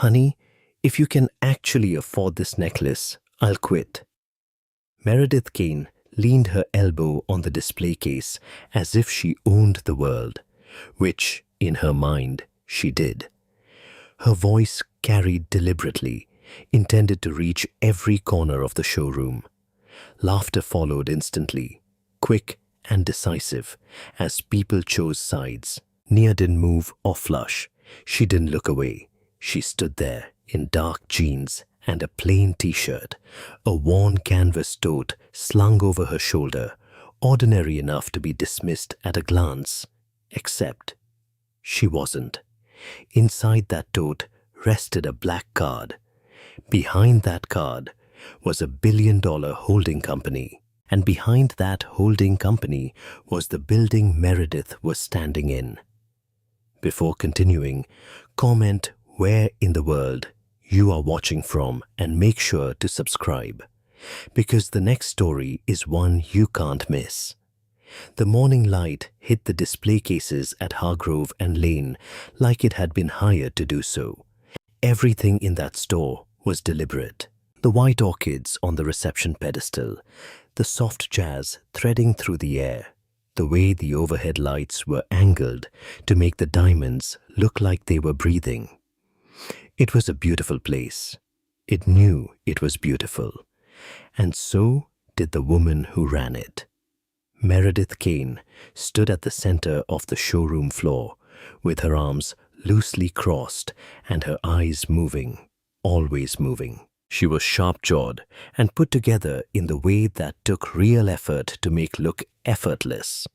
"Honey, if you can actually afford this necklace, I'll quit." Meredith Kane leaned her elbow on the display case as if she owned the world, which, in her mind, she did. Her voice carried deliberately, intended to reach every corner of the showroom. Laughter followed instantly, quick and decisive, as people chose sides. Nia didn't move or flush. She didn't look away. She stood there in dark jeans and a plain t-shirt, a worn canvas tote slung over her shoulder, ordinary enough to be dismissed at a glance. Except she wasn't. Inside that tote rested a black card. Behind that card was a billion-dollar holding company, and behind that holding company was the building Meredith was standing in. Before continuing, comment where in the world you are watching from and make sure to subscribe, because the next story is one you can't miss. The morning light hit the display cases at Hargrove and Lane like it had been hired to do so. Everything in that store was deliberate. The white orchids on the reception pedestal, the soft jazz threading through the air, the way the overhead lights were angled to make the diamonds look like they were breathing. It was a beautiful place. It knew it was beautiful. And so did the woman who ran it. Meredith Kane stood at the center of the showroom floor, with her arms loosely crossed and her eyes moving, always moving. She was sharp-jawed and put together in the way that took real effort to make look effortless.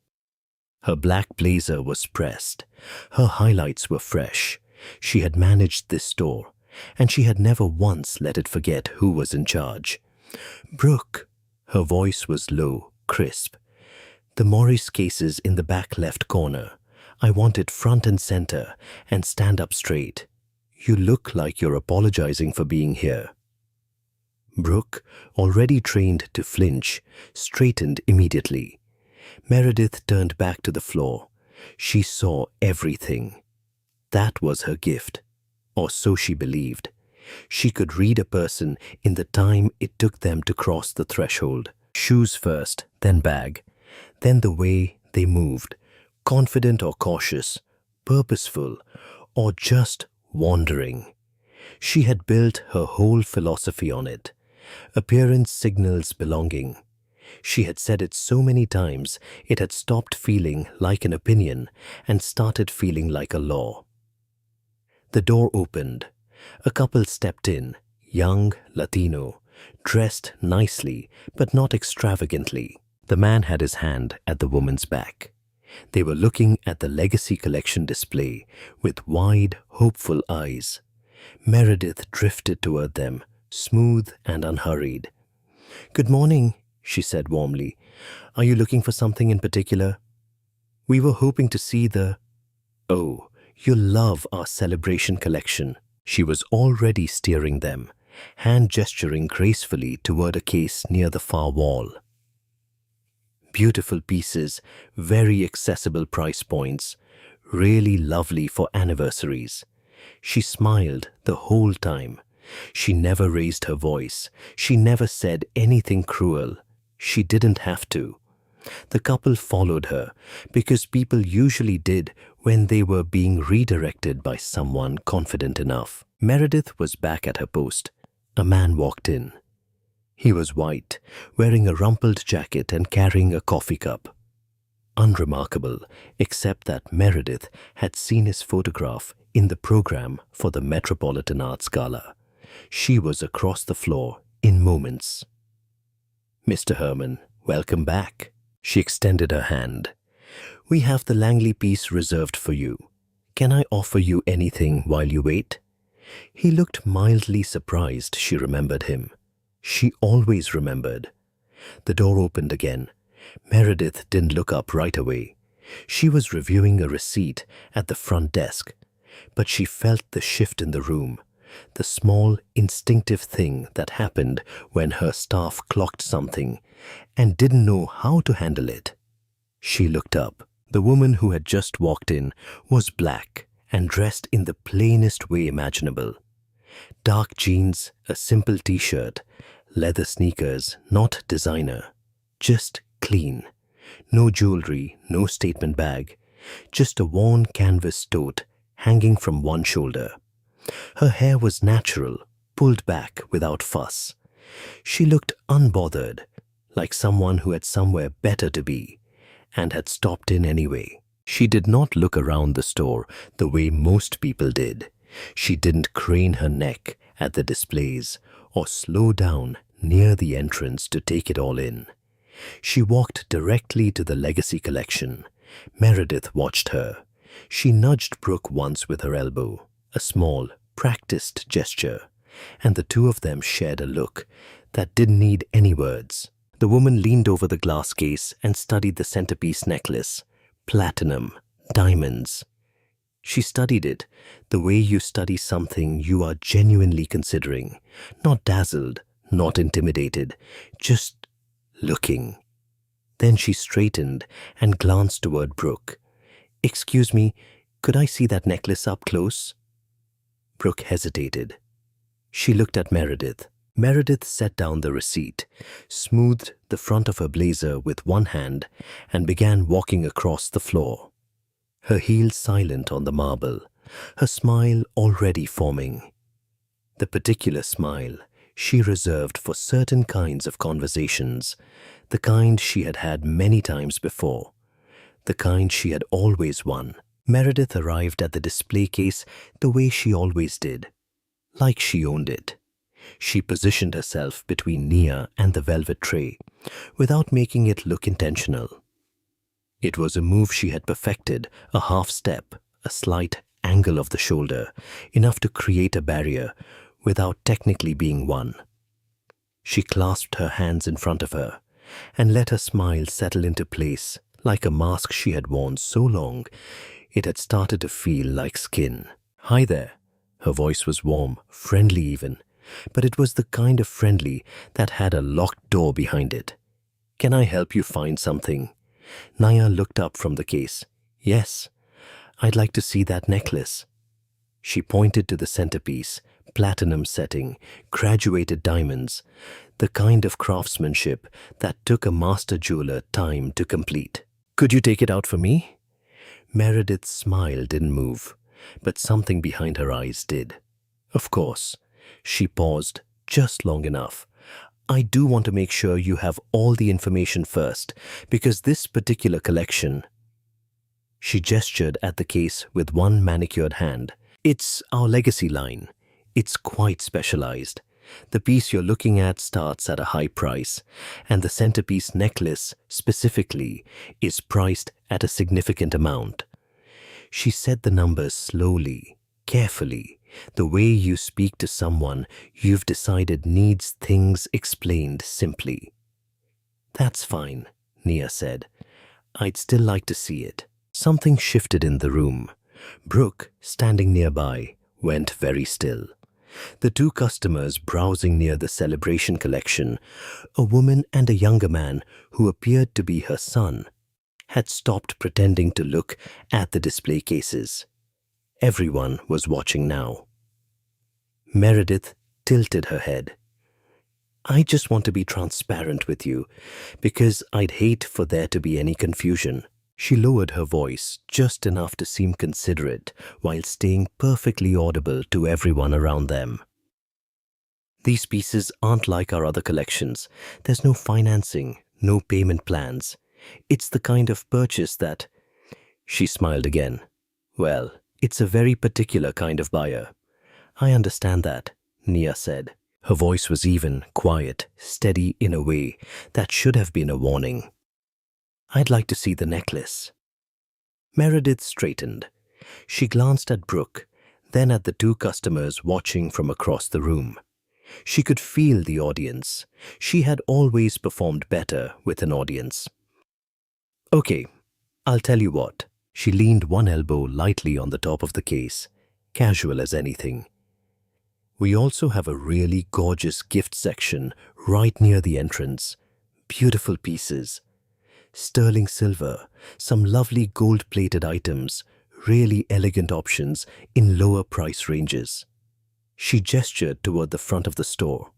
Her black blazer was pressed. Her highlights were fresh. She had managed this store, and she had never once let it forget who was in charge. "Brooke," her voice was low, crisp. "The Morris cases in the back left corner. I want it front and center, and stand up straight. You look like you're apologizing for being here." Brooke, already trained to flinch, straightened immediately. Meredith turned back to the floor. She saw everything. That was her gift, or so she believed. She could read a person in the time it took them to cross the threshold. Shoes first, then bag, then the way they moved, confident or cautious, purposeful, or just wandering. She had built her whole philosophy on it. Appearance signals belonging. She had said it so many times it had stopped feeling like an opinion and started feeling like a law. The door opened. A couple stepped in, young, Latino, dressed nicely but not extravagantly. The man had his hand at the woman's back. They were looking at the Legacy Collection display with wide, hopeful eyes. Meredith drifted toward them, smooth and unhurried. "Good morning," she said warmly. "Are you looking for something in particular?" "We were hoping to see the—" "Oh, you'll love our celebration collection." She was already steering them, hand gesturing gracefully toward a case near the far wall. Beautiful pieces, very accessible price points, really lovely for anniversaries. She smiled the whole time. She never raised her voice. She never said anything cruel. She didn't have to. The couple followed her because people usually did when they were being redirected by someone confident enough. Meredith was back at her post. A man walked in. He was white, wearing a rumpled jacket and carrying a coffee cup. Unremarkable, except that Meredith had seen his photograph in the program for the Metropolitan Arts Gala. She was across the floor in moments. "Mr. Herman, welcome back." She extended her hand. "We have the Langley piece reserved for you. Can I offer you anything while you wait?" He looked mildly surprised. She remembered him. She always remembered. The door opened again. Meredith didn't look up right away. She was reviewing a receipt at the front desk, but she felt the shift in the room, the small, instinctive thing that happened when her staff clocked something and didn't know how to handle it. She looked up. The woman who had just walked in was black and dressed in the plainest way imaginable. Dark jeans, a simple t-shirt, leather sneakers, not designer, just clean. No jewelry, no statement bag, just a worn canvas tote hanging from one shoulder. Her hair was natural, pulled back without fuss. She looked unbothered, like someone who had somewhere better to be, and had stopped in anyway. She did not look around the store the way most people did. She didn't crane her neck at the displays or slow down near the entrance to take it all in. She walked directly to the legacy collection. Meredith watched her. She nudged Brooke once with her elbow, a small, practiced gesture, and the two of them shared a look that didn't need any words. The woman leaned over the glass case and studied the centerpiece necklace. Platinum, diamonds. She studied it the way you study something you are genuinely considering, not dazzled, not intimidated, just looking. Then she straightened and glanced toward Brooke. "Excuse me, could I see that necklace up close?" Brooke hesitated. She looked at Meredith. Meredith set down the receipt, smoothed the front of her blazer with one hand, and began walking across the floor. Her heels silent on the marble, her smile already forming. The particular smile she reserved for certain kinds of conversations, the kind she had had many times before, the kind she had always won. Meredith arrived at the display case the way she always did, like she owned it. She positioned herself between Nia and the velvet tray, without making it look intentional. It was a move she had perfected, a half step, a slight angle of the shoulder, enough to create a barrier without technically being one. She clasped her hands in front of her and let her smile settle into place like a mask she had worn so long it had started to feel like skin. "Hi there." Her voice was warm, friendly even, but it was the kind of friendly that had a locked door behind it. "Can I help you find something?" Nia looked up from the case. "Yes, I'd like to see that necklace." She pointed to the centerpiece, platinum setting, graduated diamonds, the kind of craftsmanship that took a master jeweler time to complete. "Could you take it out for me?" Meredith's smile didn't move, but something behind her eyes did. "Of course." She paused just long enough. "I do want to make sure you have all the information first, because this particular collection—" She gestured at the case with one manicured hand. "It's our legacy line. It's quite specialized. The piece you're looking at starts at a high price, and the centerpiece necklace, specifically, is priced at a significant amount." She said the numbers slowly, carefully, the way you speak to someone you've decided needs things explained simply. "That's fine," Nia said. "I'd still like to see it." Something shifted in the room. Brooke, standing nearby, went very still. The two customers browsing near the celebration collection, a woman and a younger man who appeared to be her son, had stopped pretending to look at the display cases. Everyone was watching now. Meredith tilted her head. "I just want to be transparent with you, because I'd hate for there to be any confusion." She lowered her voice just enough to seem considerate while staying perfectly audible to everyone around them. "These pieces aren't like our other collections. There's no financing, no payment plans. It's the kind of purchase that—" She smiled again. "Well, it's a very particular kind of buyer." "I understand that," Nia said. Her voice was even, quiet, steady in a way that should have been a warning. "I'd like to see the necklace." Meredith straightened. She glanced at Brooke, then at the two customers watching from across the room. She could feel the audience. She had always performed better with an audience. "Okay, I'll tell you what." She leaned one elbow lightly on the top of the case, casual as anything. "We also have a really gorgeous gift section right near the entrance. Beautiful pieces. Sterling silver, some lovely gold-plated items, really elegant options in lower price ranges." She gestured toward the front of the store.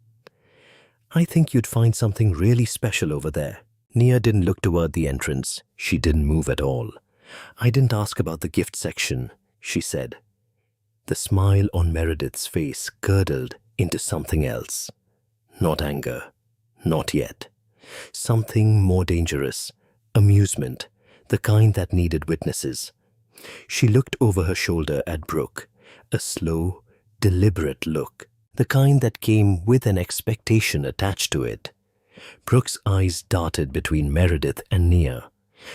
"I think you'd find something really special over there." Nia didn't look toward the entrance. She didn't move at all. "I didn't ask about the gift section," she said. The smile on Meredith's face curdled into something else. Not anger. Not yet. Something more dangerous. Amusement. The kind that needed witnesses. She looked over her shoulder at Brooke. A slow, deliberate look. The kind that came with an expectation attached to it. Brooke's eyes darted between Meredith and Nia.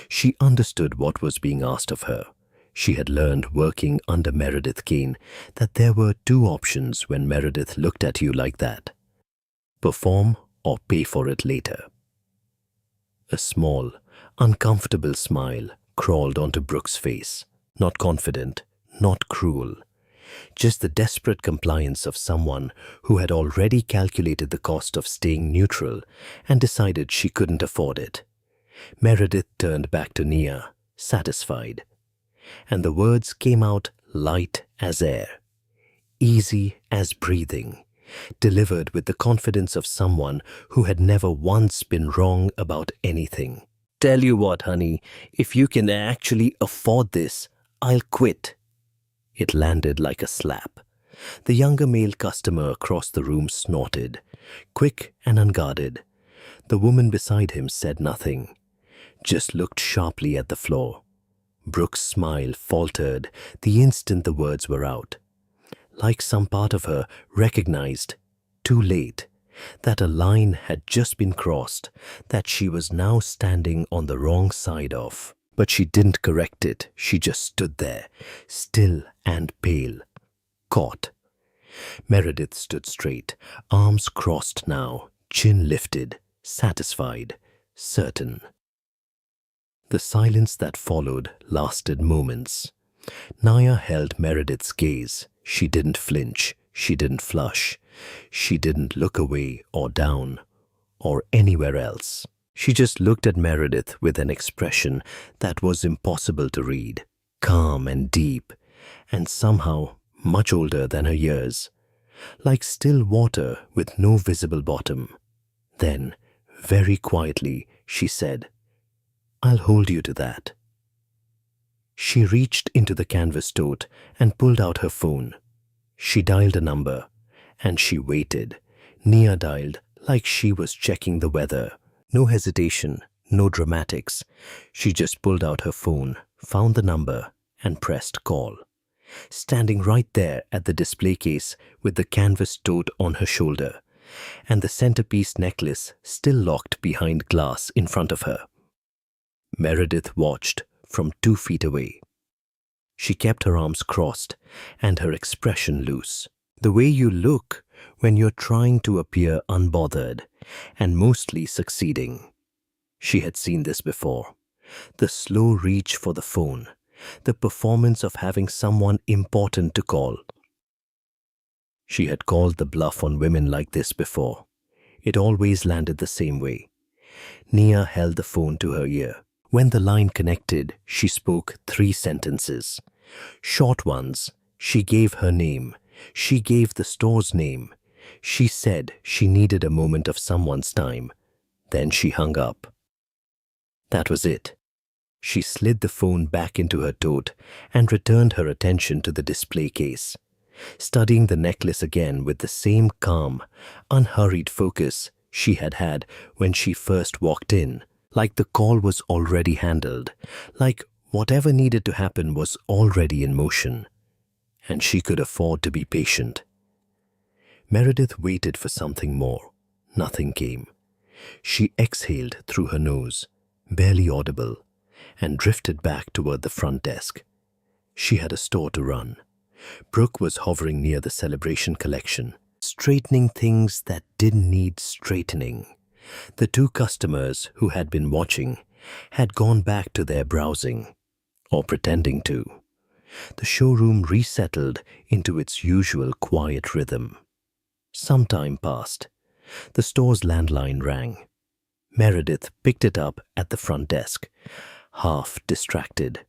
She understood what was being asked of her. She had learned working under Meredith Kane that there were two options when Meredith looked at you like that. Perform or pay for it later. A small, uncomfortable smile crawled onto Brooke's face. Not confident, not cruel. Just the desperate compliance of someone who had already calculated the cost of staying neutral and decided she couldn't afford it. Meredith turned back to Nia, satisfied. And the words came out light as air, easy as breathing, delivered with the confidence of someone who had never once been wrong about anything. "Tell you what, honey, if you can actually afford this, I'll quit." It landed like a slap. The younger male customer across the room snorted, quick and unguarded. The woman beside him said nothing, just looked sharply at the floor. Brooke's smile faltered the instant the words were out. Like some part of her recognized, too late, that a line had just been crossed, that she was now standing on the wrong side of. But she didn't correct it. She just stood there, still and pale, caught. Meredith stood straight, arms crossed now, chin lifted, satisfied, certain. The silence that followed lasted moments. Nia held Meredith's gaze. She didn't flinch. She didn't flush. She didn't look away or down or anywhere else. She just looked at Meredith with an expression that was impossible to read, calm and deep, and somehow much older than her years, like still water with no visible bottom. Then, very quietly, she said, "I'll hold you to that." She reached into the canvas tote and pulled out her phone. She dialed a number, and she waited. Nia dialed like she was checking the weather. No hesitation, no dramatics. She just pulled out her phone, found the number, and pressed call. Standing right there at the display case with the canvas tote on her shoulder, and the centerpiece necklace still locked behind glass in front of her. Meredith watched from 2 feet away. She kept her arms crossed and her expression loose. The way you look when you're trying to appear unbothered and mostly succeeding. She had seen this before. The slow reach for the phone, the performance of having someone important to call. She had called the bluff on women like this before. It always landed the same way. Nia held the phone to her ear. When the line connected, she spoke 3 sentences. Short ones. She gave her name. She gave the store's name. She said she needed a moment of someone's time. Then she hung up. That was it. She slid the phone back into her tote and returned her attention to the display case, studying the necklace again with the same calm, unhurried focus she had had when she first walked in, like the call was already handled, like whatever needed to happen was already in motion, and she could afford to be patient. Meredith waited for something more. Nothing came. She exhaled through her nose, barely audible, and drifted back toward the front desk. She had a store to run. Brooke was hovering near the celebration collection, straightening things that didn't need straightening. The 2 customers who had been watching had gone back to their browsing, or pretending to. The showroom resettled into its usual quiet rhythm. Some time passed. The store's landline rang. Meredith picked it up at the front desk, half distracted,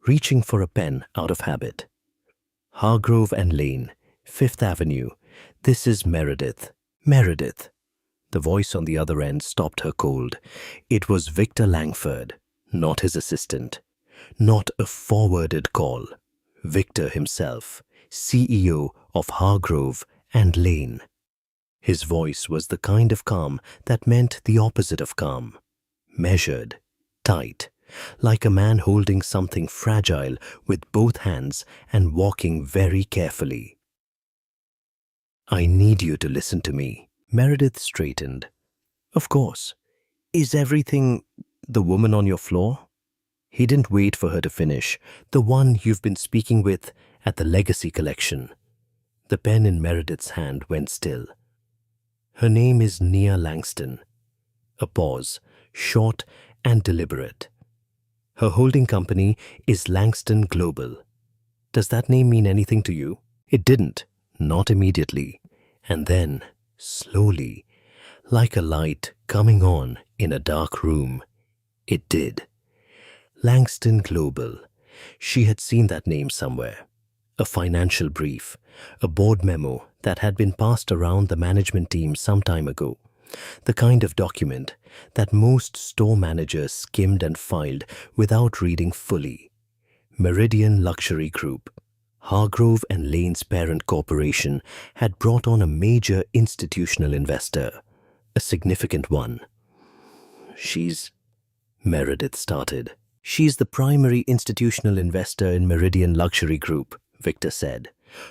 reaching for a pen out of habit. Hargrove and Lane, Fifth Avenue. This is Meredith. Meredith. The voice on the other end stopped her cold. It was Victor Langford, not his assistant. Not a forwarded call. Victor himself, CEO of Hargrove and Lane. His voice was the kind of calm that meant the opposite of calm. Measured, tight, like a man holding something fragile with both hands and walking very carefully. I need you to listen to me. Meredith straightened. Of course. Is everything the woman on your floor? He didn't wait for her to finish. The one you've been speaking with at the Legacy Collection. The pen in Meredith's hand went still. Her name is Nia Langston. A pause, short and deliberate. Her holding company is Langston Global. Does that name mean anything to you? It didn't, not immediately. And then, slowly, like a light coming on in a dark room, it did. Langston Global. She had seen that name somewhere. A financial brief, a board memo that had been passed around the management team some time ago. The kind of document that most store managers skimmed and filed without reading fully. Meridian Luxury Group, Hargrove and Lane's parent corporation, had brought on a major institutional investor, a significant one. Meredith started. She's the primary institutional investor in Meridian Luxury Group, Victor said.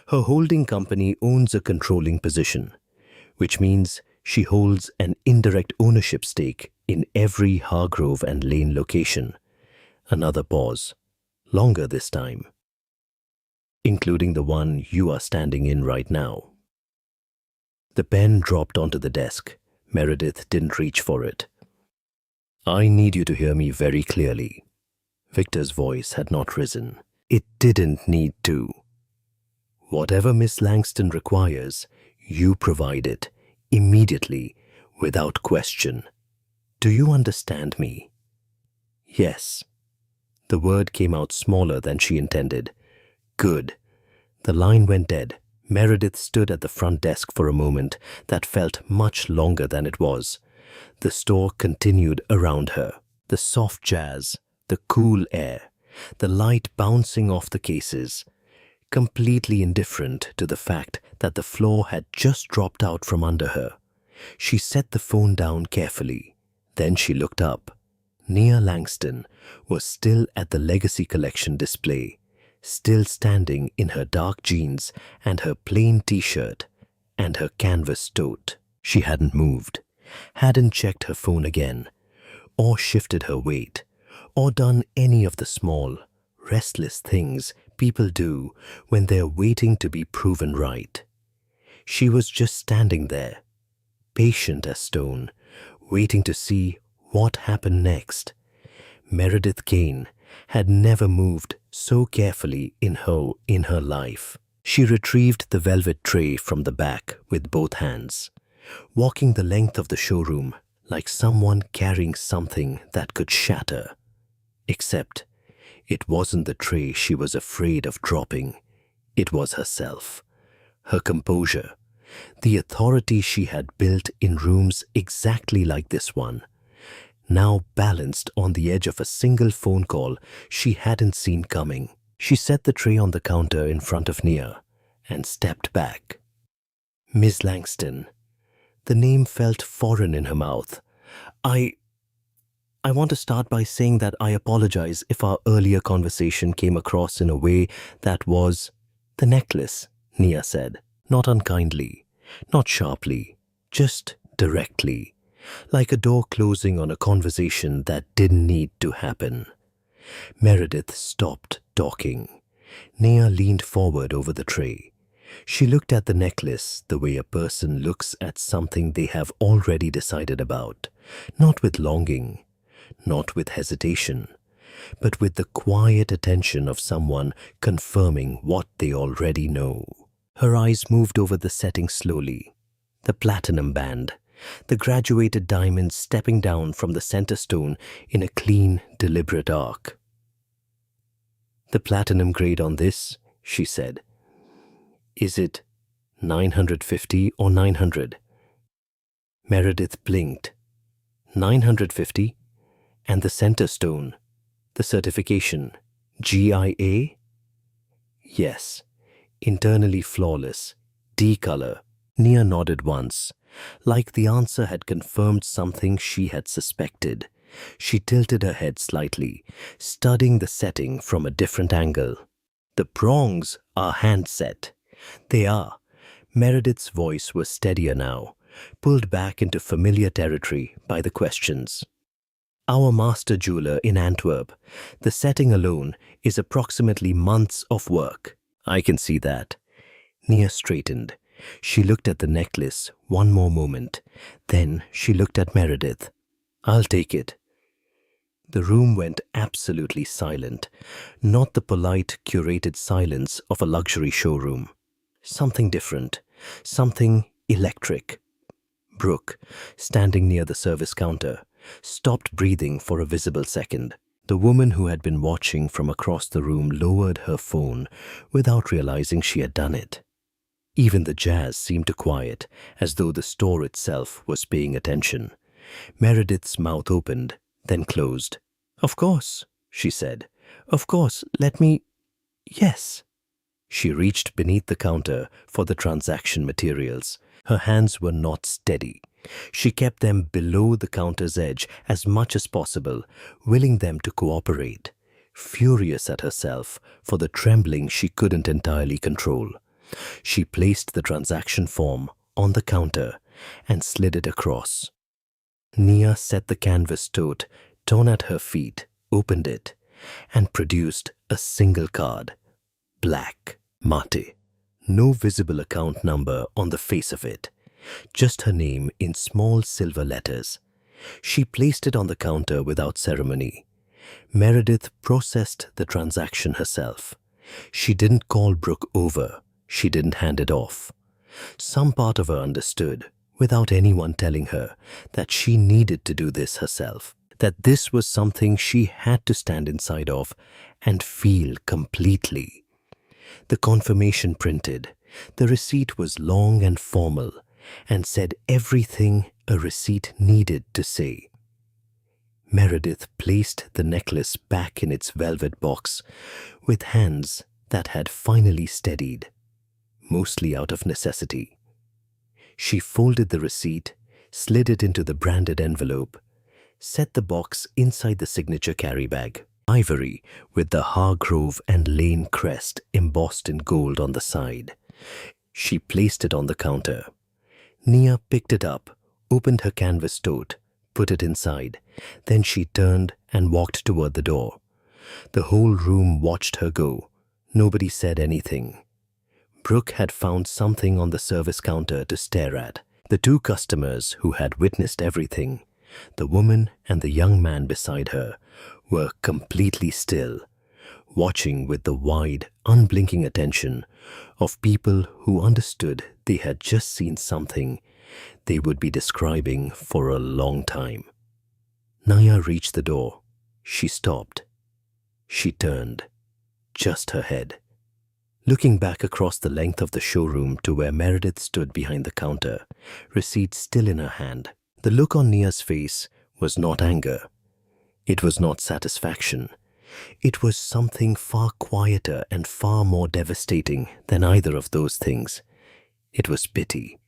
Her holding company owns a controlling position, which means she holds an indirect ownership stake in every Hargrove and Lane location. Another pause, longer this time, including the one you are standing in right now. The pen dropped onto the desk. Meredith didn't reach for it. I need you to hear me very clearly. Victor's voice had not risen. It didn't need to. Whatever Miss Langston requires, you provide it, immediately, without question. Do you understand me? Yes. The word came out smaller than she intended. Good. The line went dead. Meredith stood at the front desk for a moment that felt much longer than it was. The store continued around her. The soft jazz, the cool air, the light bouncing off the cases, completely indifferent to the fact that the floor had just dropped out from under her. She set the phone down carefully. Then she looked up. Nia Langston was still at the Legacy Collection display, still standing in her dark jeans and her plain t-shirt and her canvas tote. She hadn't moved, hadn't checked her phone again, or shifted her weight, or done any of the small, restless things people do when they're waiting to be proven right. She was just standing there, patient as stone, waiting to see what happened next. Meredith Kane had never moved so carefully in her life. She retrieved the velvet tray from the back with both hands, walking the length of the showroom like someone carrying something that could shatter. Except it wasn't the tray she was afraid of dropping. It was herself, her composure, the authority she had built in rooms exactly like this one, now balanced on the edge of a single phone call she hadn't seen coming. She set the tray on the counter in front of Nia and stepped back. Miss Langston. The name felt foreign in her mouth. I want to start by saying that I apologize if our earlier conversation came across in a way that was... The necklace, Nia said, not unkindly, not sharply, just directly, like a door closing on a conversation that didn't need to happen. Meredith stopped talking. Nia leaned forward over the tray. She looked at the necklace the way a person looks at something they have already decided about, not with longing, not with hesitation, but with the quiet attention of someone confirming what they already know. Her eyes moved over the setting slowly. The platinum band, the graduated diamonds stepping down from the center stone in a clean, deliberate arc. The platinum grade on this, she said. Is it 950 or 900? Meredith blinked. 950? And the center stone, the certification, GIA? Yes, internally flawless, D-color. Nia nodded once, like the answer had confirmed something she had suspected. She tilted her head slightly, studying the setting from a different angle. The prongs are hand-set. They are. Meredith's voice was steadier now, pulled back into familiar territory by the questions. Our master jeweler in Antwerp, the setting alone is approximately months of work. I can see that. Nia straightened. She looked at the necklace one more moment. Then she looked at Meredith. I'll take it. The room went absolutely silent, not the polite, curated silence of a luxury showroom. Something different, something electric. Brooke, standing near the service counter, stopped breathing for a visible second. The woman who had been watching from across the room lowered her phone without realizing she had done it. Even the jazz seemed to quiet, as though the store itself was paying attention. Meredith's mouth opened, then closed. Of course, she said. Of course, let me... Yes. She reached beneath the counter for the transaction materials. Her hands were not steady. She kept them below the counter's edge as much as possible, willing them to cooperate, furious at herself for the trembling she couldn't entirely control. She placed the transaction form on the counter and slid it across. Nia set the canvas tote down at her feet, opened it, and produced a single card. Black, mate. No visible account number on the face of it, just her name in small silver letters. She placed it on the counter without ceremony. Meredith processed the transaction herself. She didn't call Brooke over. She didn't hand it off. Some part of her understood, without anyone telling her, that she needed to do this herself, that this was something she had to stand inside of and feel completely. The confirmation printed. The receipt was long and formal and said everything a receipt needed to say. Meredith placed the necklace back in its velvet box with hands that had finally steadied, mostly out of necessity. She folded the receipt, slid it into the branded envelope, set the box inside the signature carry bag. Ivory with the Hargrove and Lane crest embossed in gold on the side. She placed it on the counter. Nia picked it up, opened her canvas tote, put it inside. Then she turned and walked toward the door. The whole room watched her go. Nobody said anything. Brooke had found something on the service counter to stare at. The two customers who had witnessed everything, the woman and the young man beside her, were completely still, watching with the wide, unblinking attention of people who understood they had just seen something they would be describing for a long time. Nia reached the door. She stopped. She turned, just her head. Looking back across the length of the showroom to where Meredith stood behind the counter, receipt still in her hand, the look on Nia's face was not anger. It was not satisfaction. It was something far quieter and far more devastating than either of those things. It was pity.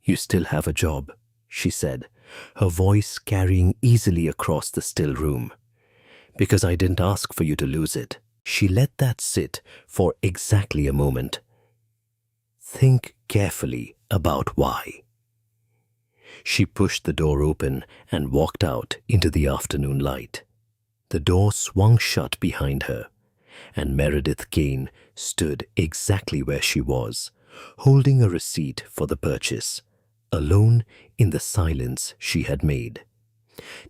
You still have a job, she said, her voice carrying easily across the still room. Because I didn't ask for you to lose it. She let that sit for exactly a moment. Think carefully about why. She pushed the door open and walked out into the afternoon light. The door swung shut behind her, and Meredith Kane stood exactly where she was, holding a receipt for the purchase, alone in the silence she had made.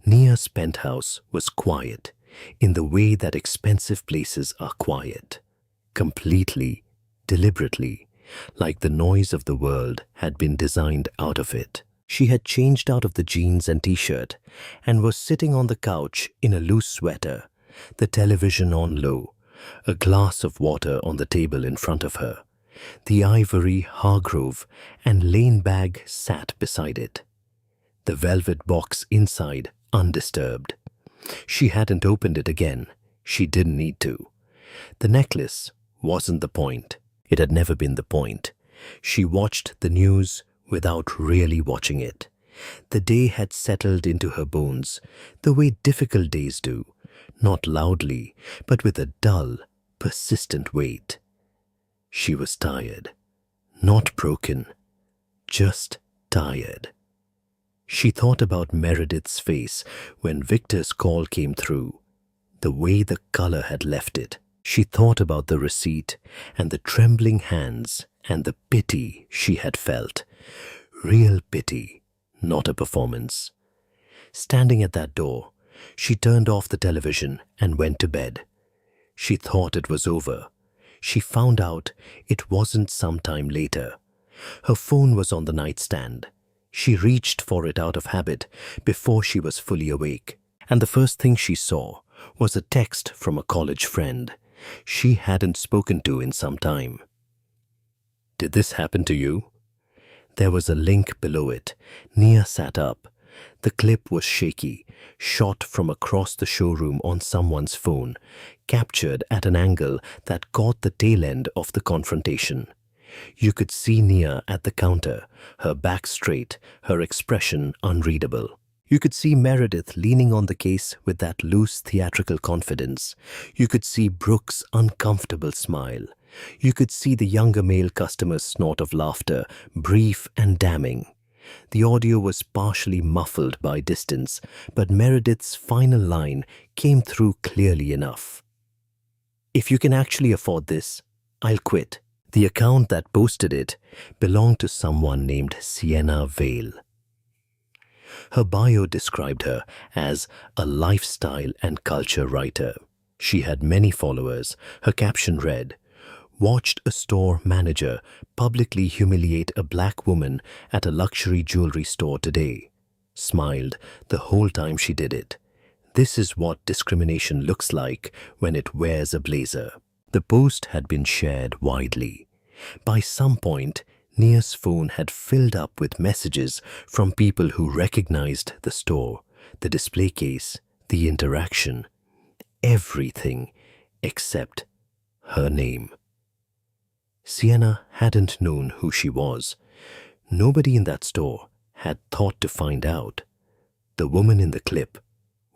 Nia's penthouse was quiet, in the way that expensive places are quiet, completely, deliberately, like the noise of the world had been designed out of it. She had changed out of the jeans and t-shirt and was sitting on the couch in a loose sweater, the television on low, a glass of water on the table in front of her. The ivory Hargrove and Lane bag sat beside it, the velvet box inside undisturbed. She hadn't opened it again. She didn't need to. The necklace wasn't the point. It had never been the point. She watched the news without really watching it. The day had settled into her bones, the way difficult days do, not loudly, but with a dull, persistent weight. She was tired, not broken, just tired. She thought about Meredith's face when Victor's call came through, the way the color had left it. She thought about the receipt and the trembling hands and the pity she had felt. Real pity, not a performance. Standing at that door, she turned off the television and went to bed. She thought it was over. She found out it wasn't some time later. Her phone was on the nightstand. She reached for it out of habit before she was fully awake. And the first thing she saw was a text from a college friend she hadn't spoken to in some time. "Did this happen to you?" There was a link below it. Nia sat up. The clip was shaky, shot from across the showroom on someone's phone, captured at an angle that caught the tail end of the confrontation. You could see Nia at the counter, her back straight, her expression unreadable. You could see Meredith leaning on the case with that loose theatrical confidence. You could see Brooke's uncomfortable smile. You could see the younger male customer's snort of laughter, brief and damning. The audio was partially muffled by distance, but Meredith's final line came through clearly enough. "If you can actually afford this, I'll quit." The account that posted it belonged to someone named Sienna Vale. Her bio described her as a lifestyle and culture writer. She had many followers. Her caption read, "Watched a store manager publicly humiliate a black woman at a luxury jewelry store today. Smiled the whole time she did it. This is what discrimination looks like when it wears a blazer." The post had been shared widely. By some point, Nia's phone had filled up with messages from people who recognized the store, the display case, the interaction, everything except her name. Sienna hadn't known who she was. Nobody in that store had thought to find out. The woman in the clip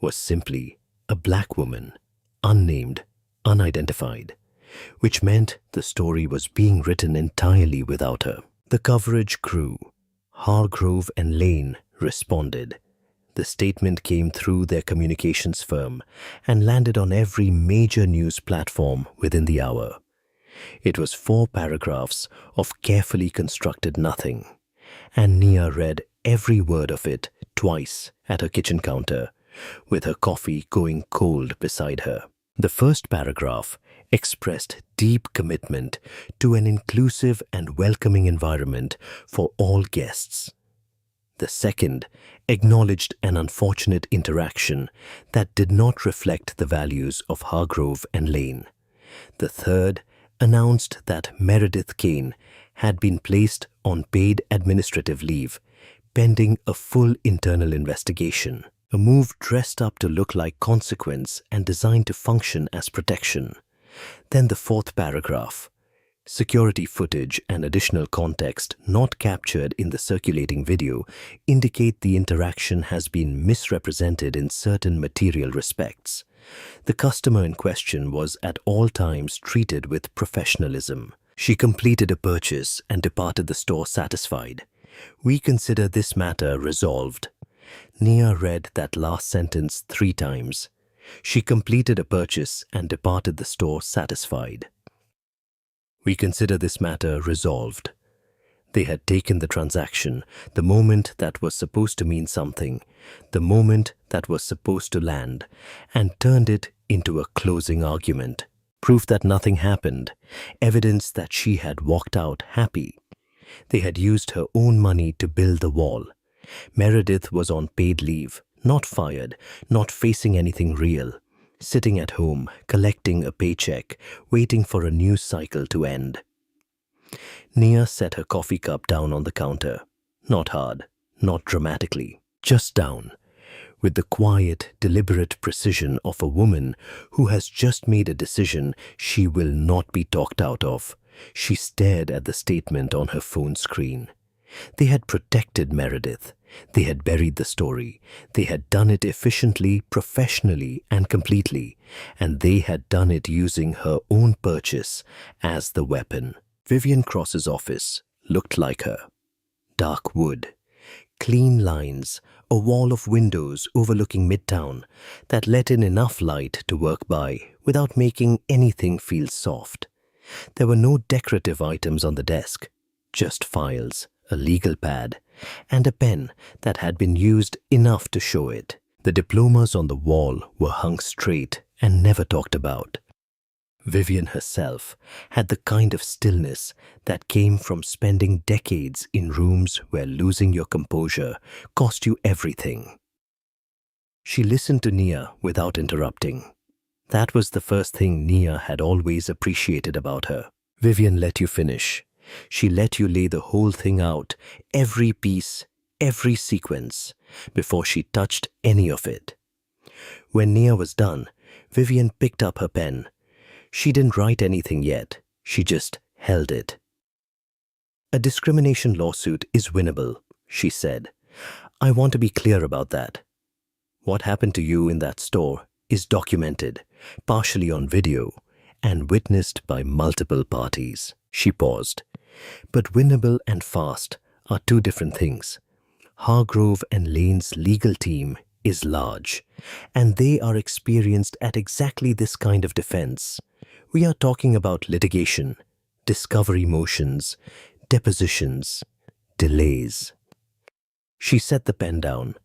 was simply a black woman, unnamed, unidentified, which meant the story was being written entirely without her. The coverage grew. Hargrove and Lane responded. The statement came through their communications firm and landed on every major news platform within the hour. It was 4 paragraphs of carefully constructed nothing, and Nia read every word of it twice at her kitchen counter, with her coffee going cold beside her. The first paragraph expressed deep commitment to an inclusive and welcoming environment for all guests. The second acknowledged an unfortunate interaction that did not reflect the values of Hargrove and Lane. The third announced that Meredith Kane had been placed on paid administrative leave, pending a full internal investigation, a move dressed up to look like consequence and designed to function as protection. Then the fourth paragraph. Security footage and additional context not captured in the circulating video indicate the interaction has been misrepresented in certain material respects. The customer in question was at all times treated with professionalism. She completed a purchase and departed the store satisfied. "We consider this matter resolved." Nia read that last sentence 3 times. She completed a purchase and departed the store satisfied. "We consider this matter resolved." They had taken the transaction, the moment that was supposed to mean something, the moment that was supposed to land, and turned it into a closing argument. Proof that nothing happened, evidence that she had walked out happy. They had used her own money to build the wall. Meredith was on paid leave, not fired, not facing anything real, sitting at home, collecting a paycheck, waiting for a news cycle to end. Nia set her coffee cup down on the counter. Not hard, not dramatically, just down, with the quiet, deliberate precision of a woman who has just made a decision she will not be talked out of. She stared at the statement on her phone screen. They had protected Meredith. They had buried the story. They had done it efficiently, professionally, and completely. And they had done it using her own purchase as the weapon. Vivian Cross's office looked like her. Dark wood, clean lines, a wall of windows overlooking Midtown that let in enough light to work by without making anything feel soft. There were no decorative items on the desk, just files, a legal pad, and a pen that had been used enough to show it. The diplomas on the wall were hung straight and never talked about. Vivian herself had the kind of stillness that came from spending decades in rooms where losing your composure cost you everything. She listened to Nia without interrupting. That was the first thing Nia had always appreciated about her. Vivian let you finish. She let you lay the whole thing out, every piece, every sequence, before she touched any of it. When Nia was done, Vivian picked up her pen. She didn't write anything yet. She just held it. "A discrimination lawsuit is winnable," she said. "I want to be clear about that. What happened to you in that store is documented, partially on video, and witnessed by multiple parties." She paused. "But winnable and fast are two different things. Hargrove and Lane's legal team is large, and they are experienced at exactly this kind of defense. We are talking about litigation, discovery motions, depositions, delays." She set the pen down,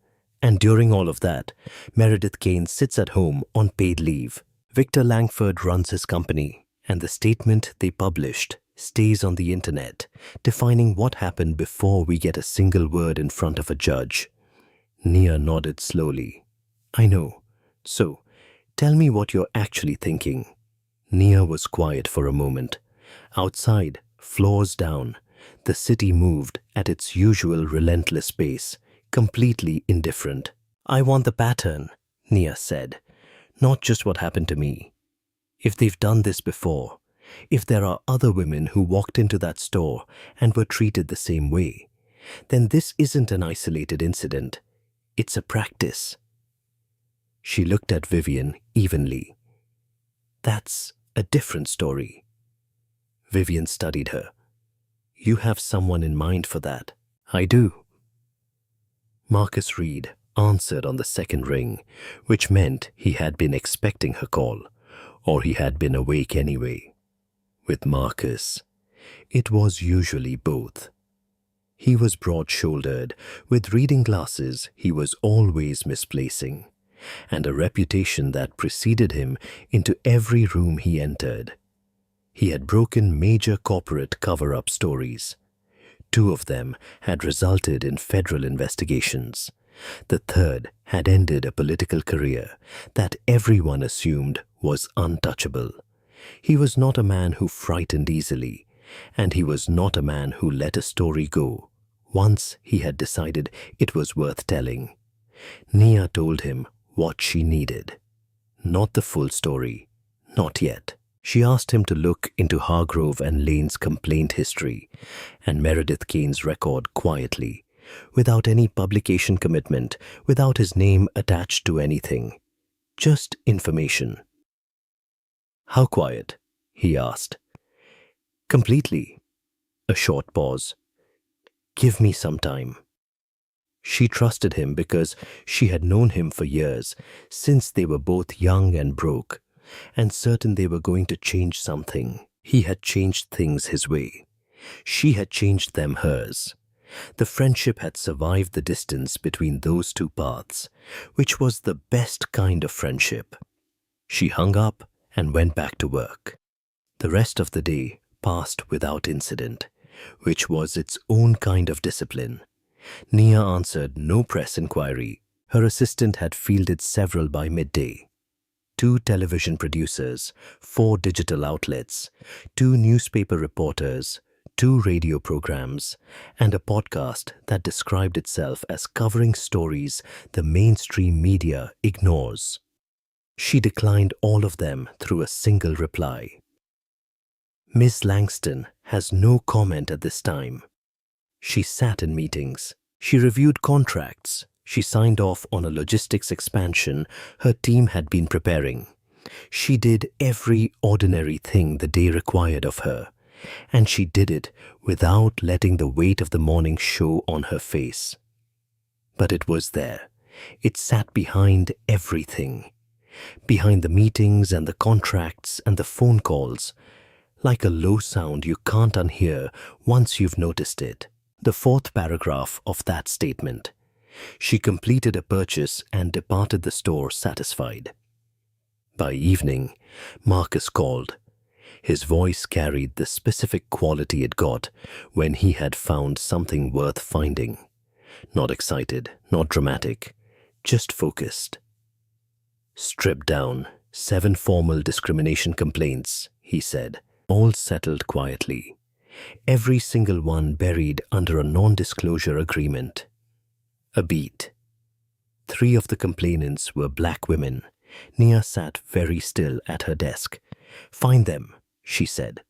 and during all of that, Meredith Kane sits at home on paid leave. Victor Langford runs his company, and the statement they published stays on the internet, defining what happened before we get a single word in front of a judge. Nia nodded slowly. "I know. So, tell me what you're actually thinking." Nia was quiet for a moment. Outside, floors down, the city moved at its usual relentless pace, completely indifferent. "I want the pattern," Nia said, "not just what happened to me. If they've done this before, if there are other women who walked into that store and were treated the same way, then this isn't an isolated incident. It's a practice." She looked at Vivian evenly. "That's a different story." Vivian studied her. "You have someone in mind for that." "I do." Marcus Reed answered on the second ring, which meant he had been expecting her call, or he had been awake anyway. With Marcus, it was usually both. He was broad-shouldered, with reading glasses he was always misplacing, and a reputation that preceded him into every room he entered. He had broken major corporate cover-up stories. 2 of them had resulted in federal investigations. The third had ended a political career that everyone assumed was untouchable. He was not a man who frightened easily, and he was not a man who let a story go once he had decided it was worth telling. Nia told him what she needed. Not the full story, not yet. She asked him to look into Hargrove and Lane's complaint history and Meredith Kane's record quietly, without any publication commitment, without his name attached to anything. Just information. "How quiet?" he asked. "Completely." A short pause. "Give me some time." She trusted him because she had known him for years, since they were both young and broke, and certain they were going to change something. He had changed things his way. She had changed them hers. The friendship had survived the distance between those two paths, which was the best kind of friendship. She hung up and went back to work. The rest of the day passed without incident, which was its own kind of discipline. Nia answered no press inquiry. Her assistant had fielded several by midday. 2 television producers, 4 digital outlets, 2 newspaper reporters, 2 radio programs, and a podcast that described itself as covering stories the mainstream media ignores. She declined all of them through a single reply. Ms. Langston has no comment at this time. She sat in meetings. She reviewed contracts. She signed off on a logistics expansion her team had been preparing. She did every ordinary thing the day required of her, and she did it without letting the weight of the morning show on her face. But it was there. It sat behind everything. Behind the meetings and the contracts and the phone calls, like a low sound you can't unhear once you've noticed it. The 4th paragraph of that statement. She completed a purchase and departed the store satisfied. By evening, Marcus called. His voice carried the specific quality it got when he had found something worth finding. Not excited, not dramatic, just focused. Stripped down, 7 formal discrimination complaints, he said, all settled quietly. Every single one buried under a non-disclosure agreement. A beat. 3 of the complainants were black women. Nia sat very still at her desk. "Find them," she said.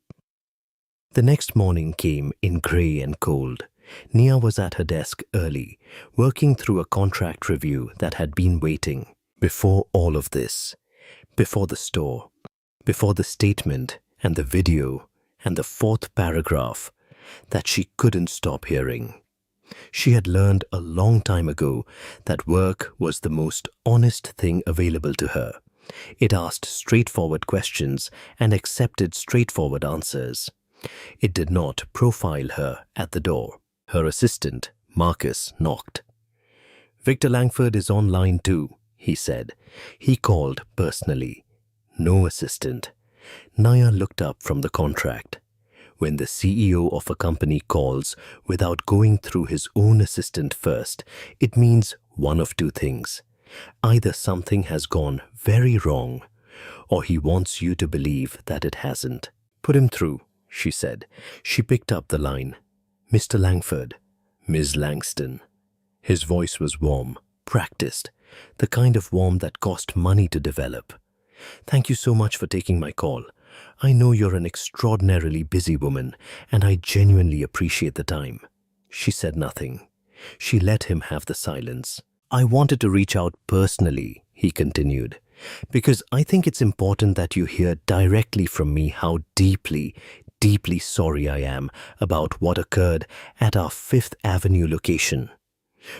The next morning came in grey and cold. Nia was at her desk early, working through a contract review that had been waiting. Before all of this, before the store, before the statement and the video and the 4th paragraph that she couldn't stop hearing. She had learned a long time ago that work was the most honest thing available to her. It asked straightforward questions and accepted straightforward answers. It did not profile her at the door. Her assistant, Marcus, knocked. "Victor Langford is on line 2, he said. He called personally. No assistant. Naya looked up from the contract. When the CEO of a company calls without going through his own assistant first, it means one of 2 things. Either something has gone very wrong, or he wants you to believe that it hasn't. "Put him through," she said. She picked up the line. "Mr. Langford." "Ms. Langston." His voice was warm, practiced, the kind of warm that cost money to develop. "Thank you so much for taking my call. I know you're an extraordinarily busy woman, and I genuinely appreciate the time." She said nothing. She let him have the silence. "I wanted to reach out personally," he continued, "because I think it's important that you hear directly from me how deeply, deeply sorry I am about what occurred at our 5th Avenue location.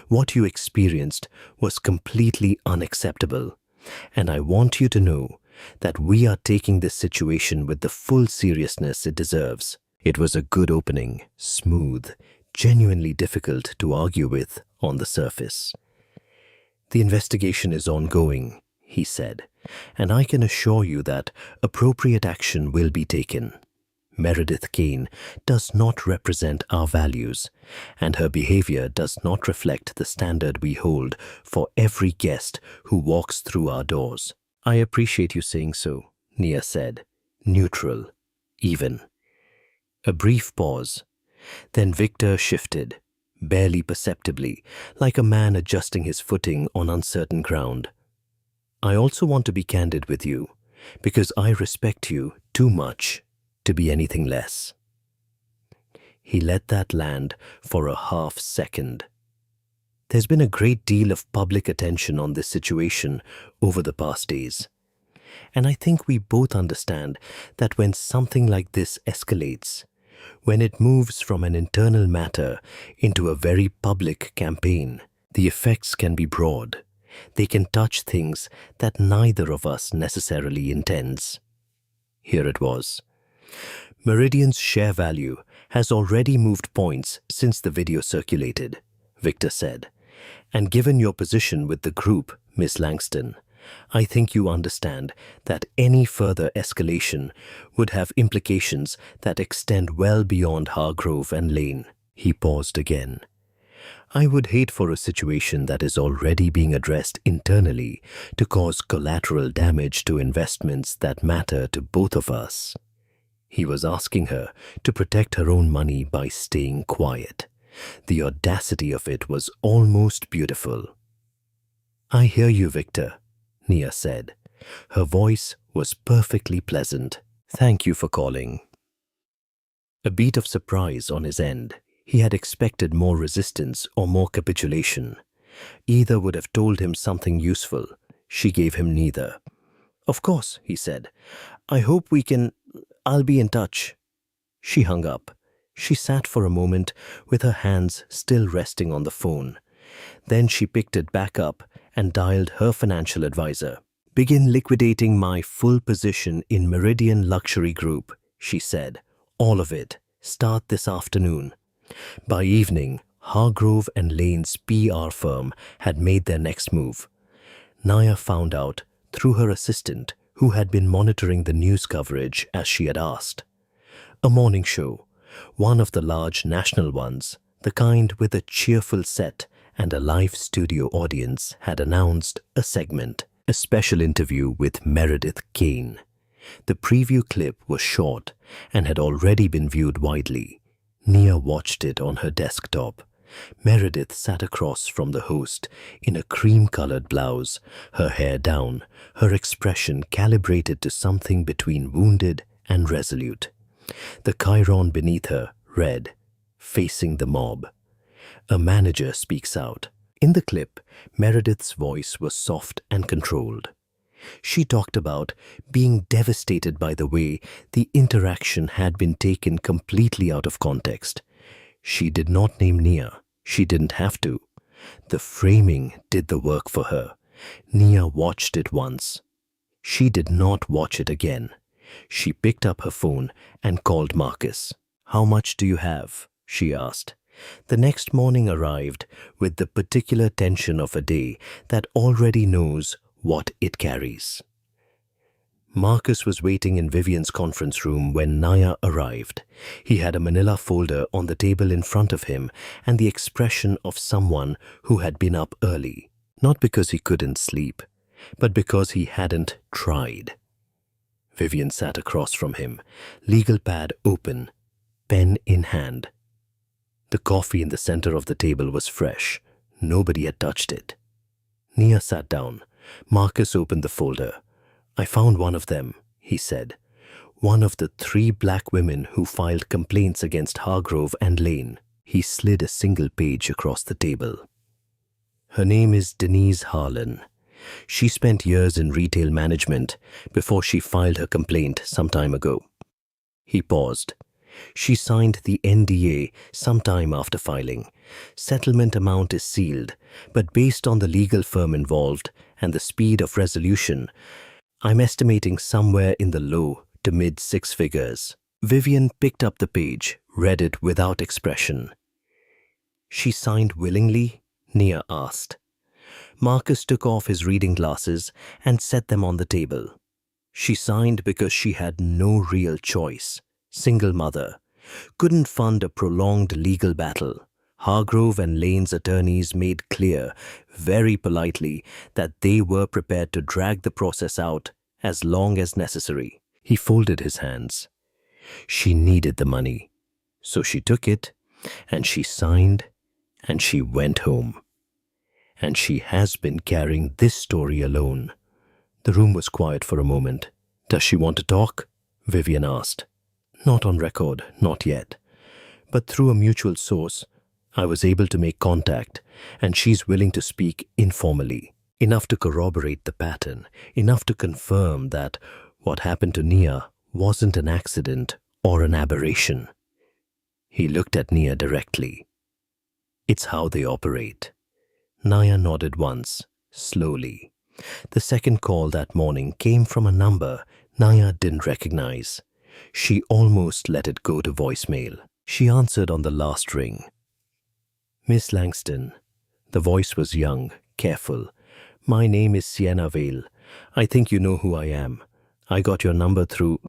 What you experienced was completely unacceptable, and I want you to know that we are taking this situation with the full seriousness it deserves." It was a good opening, smooth, genuinely difficult to argue with on the surface. "The investigation is ongoing," he said, "and I can assure you that appropriate action will be taken. Meredith Kane does not represent our values, and her behavior does not reflect the standard we hold for every guest who walks through our doors." "I appreciate you saying so," Nia said, neutral, even. A brief pause. Then Victor shifted, barely perceptibly, like a man adjusting his footing on uncertain ground. "I also want to be candid with you, because I respect you too much to be anything less." He let that land for a half second. There's been a great deal of public attention on this situation over the past days. And I think we both understand that when something like this escalates, when it moves from an internal matter into a very public campaign, the effects can be broad. They can touch things that neither of us necessarily intends. Here it was. "Meridian's share value has already moved points since the video circulated," Victor said. "And given your position with the group, Miss Langston, I think you understand that any further escalation would have implications that extend well beyond Hargrove and Lane." He paused again. "I would hate for a situation that is already being addressed internally to cause collateral damage to investments that matter to both of us." He was asking her to protect her own money by staying quiet. The audacity of it was almost beautiful. "I hear you, Victor," Nia said. Her voice was perfectly pleasant. "Thank you for calling." A beat of surprise on his end. He had expected more resistance or more capitulation. Either would have told him something useful. She gave him neither. "Of course," he said. "I hope we can... I'll be in touch." She hung up. She sat for a moment with her hands still resting on the phone. Then she picked it back up and dialed her financial advisor. "Begin liquidating my full position in Meridian Luxury Group," she said. "All of it. Start this afternoon." By evening, Hargrove and Lane's PR firm had made their next move. Naya found out through her assistant, who had been monitoring the news coverage as she had asked. A morning show, one of the large national ones, the kind with a cheerful set and a live studio audience, had announced a segment, a special interview with Meredith Kane. The preview clip was short and had already been viewed widely. Nia watched it on her desktop. Meredith sat across from the host in a cream-colored blouse, her hair down, her expression calibrated to something between wounded and resolute. The chyron beneath her read, "Facing the mob." A manager speaks out. In the clip, Meredith's voice was soft and controlled. She talked about being devastated by the way the interaction had been taken completely out of context. She did not name Nia. She didn't have to. The framing did the work for her. Nia watched it once. She did not watch it again. She picked up her phone and called Marcus. "How much do you have?" she asked. The next morning arrived with the particular tension of a day that already knows what it carries. Marcus was waiting in Vivian's conference room when Naya arrived. He had a manila folder on the table in front of him and the expression of someone who had been up early, not because he couldn't sleep, but because he hadn't tried. Vivian sat across from him, legal pad open, pen in hand. The coffee in the center of the table was fresh. Nobody had touched it. Nia sat down. Marcus opened the folder. "I found one of them," he said. "One of the 3 black women who filed complaints against Hargrove and Lane." He slid a single page across the table. "Her name is Denise Harlan. She spent years in retail management before she filed her complaint some time ago." He paused. "She signed the NDA sometime after filing. Settlement amount is sealed, but based on the legal firm involved and the speed of resolution, I'm estimating somewhere in the low to mid 6 figures." Vivian picked up the page, read it without expression. "She signed willingly?" Nia asked. Marcus took off his reading glasses and set them on the table. "She signed because she had no real choice. Single mother. Couldn't fund a prolonged legal battle. Hargrove and Lane's attorneys made clear, very politely, that they were prepared to drag the process out as long as necessary." He folded his hands. "She needed the money, so she took it, and she signed, and she went home. And she has been carrying this story alone." The room was quiet for a moment. "Does she want to talk?" Vivian asked. "Not on record, not yet. But through a mutual source, I was able to make contact, and she's willing to speak informally. Enough to corroborate the pattern, enough to confirm that what happened to Nia wasn't an accident or an aberration." He looked at Nia directly. "It's how they operate." Naya nodded once, slowly. The second call that morning came from a number Naya didn't recognize. She almost let it go to voicemail. She answered on the last ring. "Miss Langston." The voice was young, careful. "My name is Sienna Vale. I think you know who I am. I got your number through...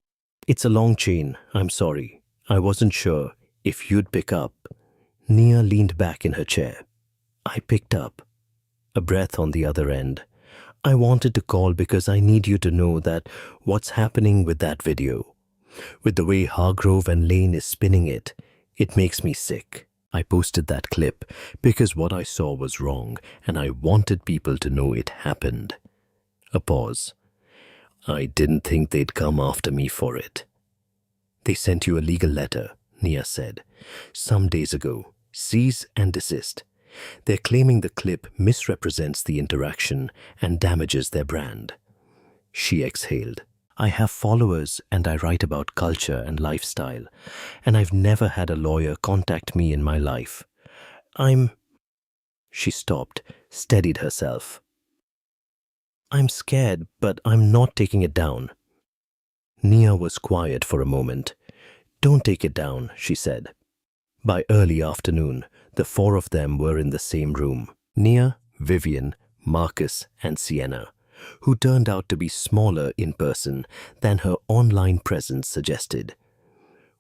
It's a long chain, I'm sorry. I wasn't sure if you'd pick up." Nia leaned back in her chair. "I picked up." A breath on the other end. "I wanted to call because I need you to know that what's happening with that video. With the way Hargrove and Lane is spinning it, it makes me sick. I posted that clip because what I saw was wrong and I wanted people to know it happened. A pause. I didn't think they'd come after me for it. They sent you a legal letter, Nia said. Some days ago. Cease and desist. They're claiming the clip misrepresents the interaction and damages their brand. She exhaled. I have followers and I write about culture and lifestyle, and I've never had a lawyer contact me in my life. She stopped, steadied herself. I'm scared, but I'm not taking it down. Nia was quiet for a moment. Don't take it down, she said. By early afternoon, the four of them were in the same room. Nia, Vivian, Marcus, and Sienna, who turned out to be smaller in person than her online presence suggested.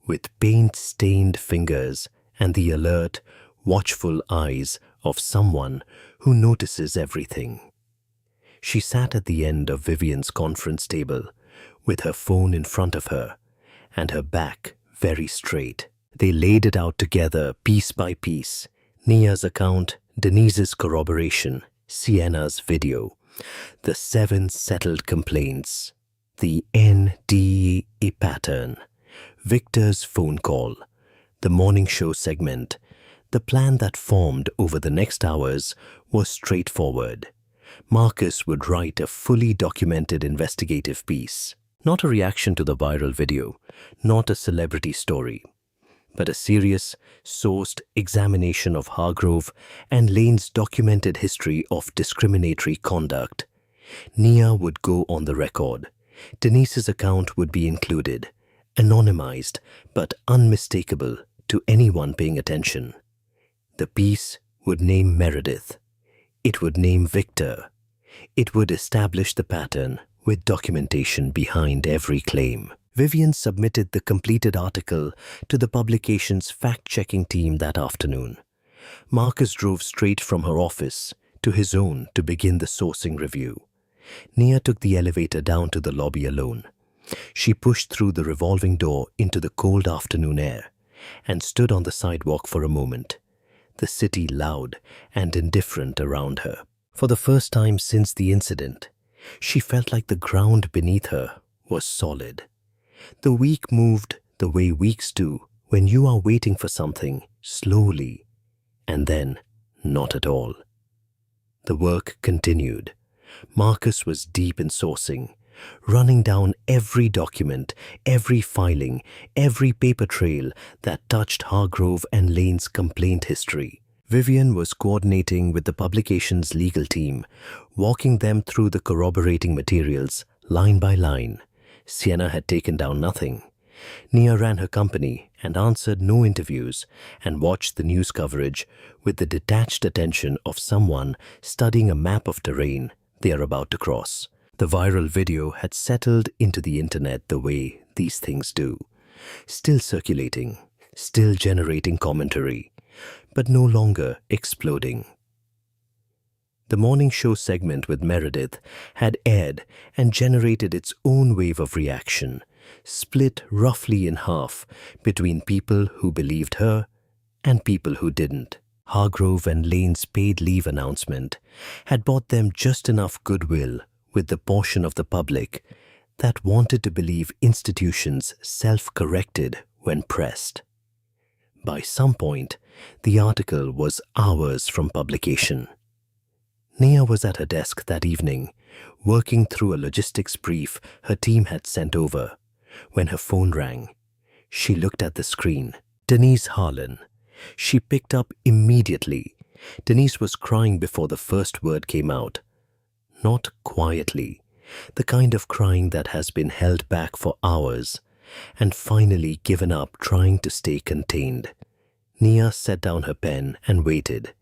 With paint-stained fingers and the alert, watchful eyes of someone who notices everything. She sat at the end of Vivian's conference table, with her phone in front of her, and her back very straight. They laid it out together, piece by piece. Nia's account, Denise's corroboration, Sienna's video, the 7 settled complaints, the NDE pattern, Victor's phone call, the morning show segment. The plan that formed over the next hours was straightforward. Marcus would write a fully documented investigative piece, not a reaction to the viral video, not a celebrity story, but a serious, sourced examination of Hargrove and Lane's documented history of discriminatory conduct. Nia would go on the record. Denise's account would be included, anonymized but unmistakable to anyone paying attention. The piece would name Meredith. It would name Victor. It would establish the pattern with documentation behind every claim. Vivian submitted the completed article to the publication's fact-checking team that afternoon. Marcus drove straight from her office to his own to begin the sourcing review. Nia took the elevator down to the lobby alone. She pushed through the revolving door into the cold afternoon air and stood on the sidewalk for a moment, the city loud and indifferent around her. For the first time since the incident, she felt like the ground beneath her was solid. The week moved the way weeks do when you are waiting for something slowly, and then not at all. The work continued. Marcus was deep in sourcing, running down every document, every filing, every paper trail that touched Hargrove and Lane's complaint history. Vivian was coordinating with the publication's legal team, walking them through the corroborating materials line by line. Sienna had taken down nothing. Nia ran her company and answered no interviews and watched the news coverage with the detached attention of someone studying a map of terrain they are about to cross. The viral video had settled into the internet the way these things do, still circulating, still generating commentary, but no longer exploding. The morning show segment with Meredith had aired and generated its own wave of reaction, split roughly in half between people who believed her and people who didn't. Hargrove and Lane's paid leave announcement had bought them just enough goodwill with the portion of the public that wanted to believe institutions self-corrected when pressed. By some point, the article was hours from publication. Nia was at her desk that evening, working through a logistics brief her team had sent over, when her phone rang. She looked at the screen. Denise Harlan. She picked up immediately. Denise was crying before the first word came out. Not quietly, the kind of crying that has been held back for hours and finally given up trying to stay contained. Nia set down her pen and waited,